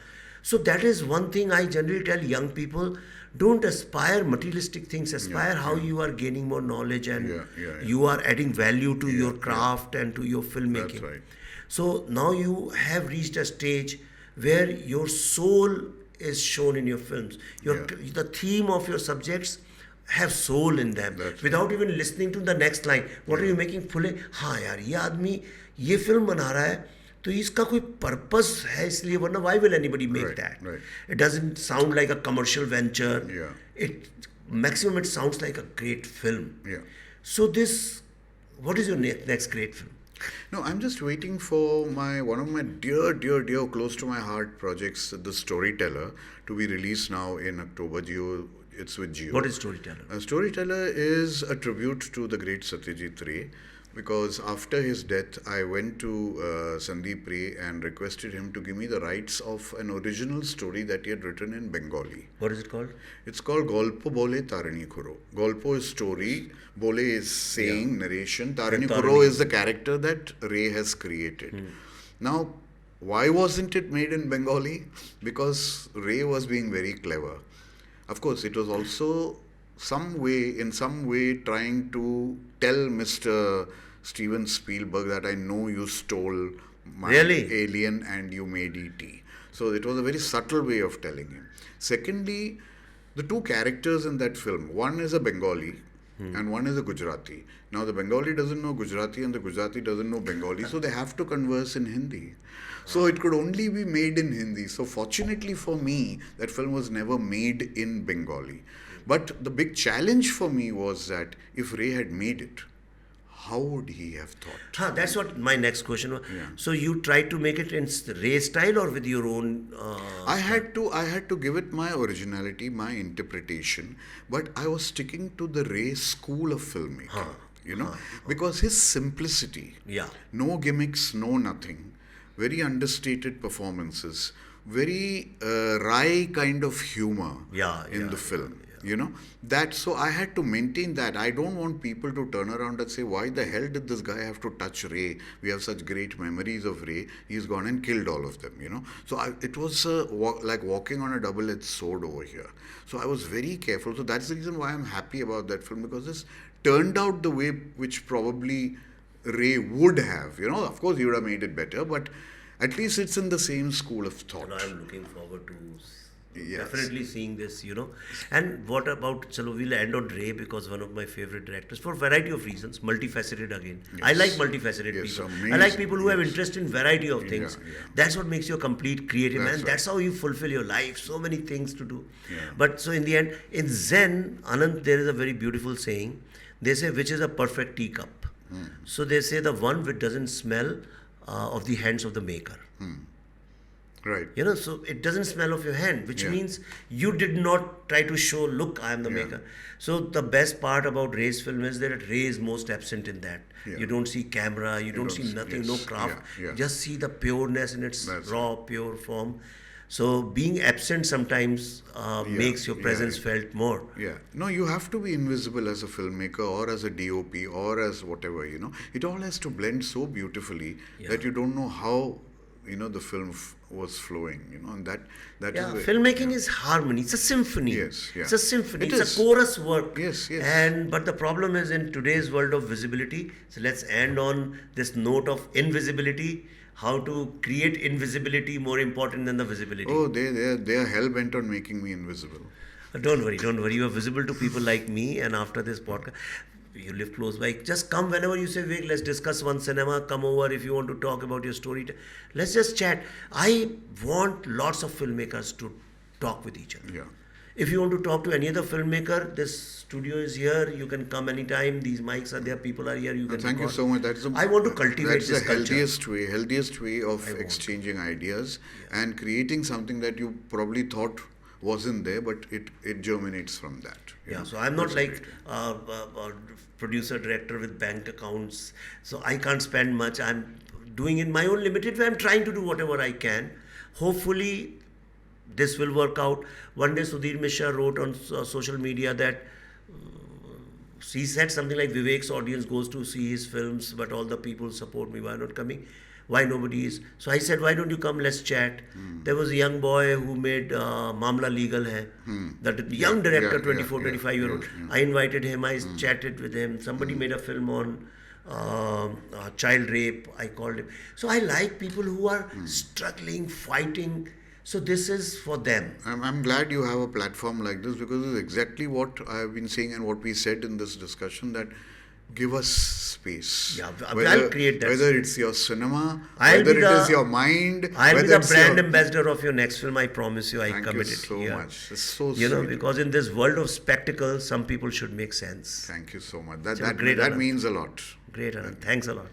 So that is one thing I generally tell young people: don't aspire materialistic things. Aspire how you are gaining more knowledge and you are adding value to your craft and to your filmmaking. That's right. So now you have reached a stage where your soul is shown in your films. The theme of your subjects have soul in them. Without even listening to the next line. What are you making? Fulle? हाँ यार, ये आदमी ये film बना रहा है, तो इसका कोई purpose है, इसलिए, वरना why will anybody make that? It doesn't sound like a commercial venture. Maximum it sounds like a great film. So what is your next great film? No, I'm just waiting for one of my dear, close to my heart projects, The Storyteller, to be released now in October. It's with Jio. What is Storyteller? Storyteller is a tribute to the great Satyajit Ray, because after his death, I went to Sandeep Ray and requested him to give me the rights of an original story that he had written in Bengali. What is it called? It's called Golpo Bole Tarini Khuro. Golpo is story, Bole is saying, narration, Tarini Khuro is the character that Ray has created. Now, why wasn't it made in Bengali? Because Ray was being very clever. Of course, it was also in some way trying to tell Mr. Steven Spielberg that I know you stole my Alien and you made E.T. So it was a very subtle way of telling him. Secondly, the two characters in that film, one is a Bengali and one is a Gujarati. Now the Bengali doesn't know Gujarati and the Gujarati doesn't know Bengali, so they have to converse in Hindi. So it could only be made in Hindi. So fortunately for me, that film was never made in Bengali. But the big challenge for me was that if Ray had made it, how would he have thought? That's what my next question was. So you tried to make it in Ray style or with your own? I had to give it my originality, my interpretation, but I was sticking to the Ray school of filmmaking. Because his simplicity, no gimmicks, no nothing, very understated performances, very wry kind of humor in the film. You know, that, so I had to maintain that. I don't want people to turn around and say, why the hell did this guy have to touch Ray? We have such great memories of Ray. He's gone and killed all of them, you know. So it was like walking on a double-edged sword over here. So I was very careful. So that's the reason why I'm happy about that film, because this turned out the way which probably Ray would have. You know, of course he would have made it better, but at least it's in the same school of thought. And I'm looking forward to Yes. definitely seeing this, you know. And what about, chalo, we'll end on Ray, because one of my favorite directors, for a variety of reasons, multifaceted again. I Yes. like multifaceted Yes, people. amazing. I like people who have Yes. interest in variety of things. Yeah, yeah. That's what makes you a complete creative man. That's That's how you fulfill your life. So many things to do. Yeah. But so in the end, in Zen, Ananth, there is a very beautiful saying. They say, which is a perfect teacup? So they say the one which doesn't smell of the hands of the maker. Right. You know, so it doesn't smell of your hand, which Yeah. means you did not try to show, look, I am the Yeah. maker. So the best part about Ray's film is that Ray is most absent in that. Yeah. You don't see camera, you don't see nothing, no yes. craft. Yeah, yeah. Just see the pureness in its That's raw, pure form. So being absent sometimes makes your presence felt more. Yeah. No, you have to be invisible as a filmmaker or as a DOP or as whatever, you know. It all has to blend so beautifully that you don't know how, you know, the film was flowing, you know, and that Yeah, is filmmaking is harmony. It's a symphony. Yes, yeah. It's a symphony. It It's is. a chorus work. Yes, yes. And but the problem is in today's world of visibility. So let's end on this note of invisibility. How to create invisibility more important than the visibility. Oh, they are hell bent on making me invisible. Don't worry, don't worry. You are visible to people like me, and after this podcast, you live close by. Just come whenever you say, Vivek, let's discuss one cinema. Come over if you want to talk about your story. Let's just chat. I want lots of filmmakers to talk with each other. Yeah. If you want to talk to any other filmmaker, this studio is here. You can come anytime. These mics are there. People are here. You can. Thank you record. so much. That's I want to cultivate that's this the culture. healthiest way of exchanging ideas and creating something that you probably thought wasn't there, but it germinates from that. you Yeah, know. so I'm not That's like great. a producer director with bank accounts. So I can't spend much. I'm doing in my own limited way. I'm trying to do whatever I can. Hopefully, this will work out. One day, Sudhir Mishra wrote on social media that he said something like Vivek's audience goes to see his films, but all the people support me. Why not coming? Why nobody is? So I said, why don't you come? Let's chat. There was a young boy who made Mamla Legal Hai. That young director, 24, 25-year-old. I invited him. I chatted with him. Somebody made a film on child rape. I called him. So I like people who are struggling, fighting. So this is for them. I'm glad you have a platform like this, because it's exactly what I've been saying and what we said in this discussion, that give us space. Yeah, I'll create that Whether space. it's your cinema, I'll whether be it the- is your mind, I'll be whether the it's brand your, ambassador of your next film. I promise you. I Thank you committed. so Yeah. much. It's so You know, sweet. because in this world of spectacle, some people should make sense. Thank you so much. Great, That Ananth. means a lot. Great, Anand. Thanks a lot.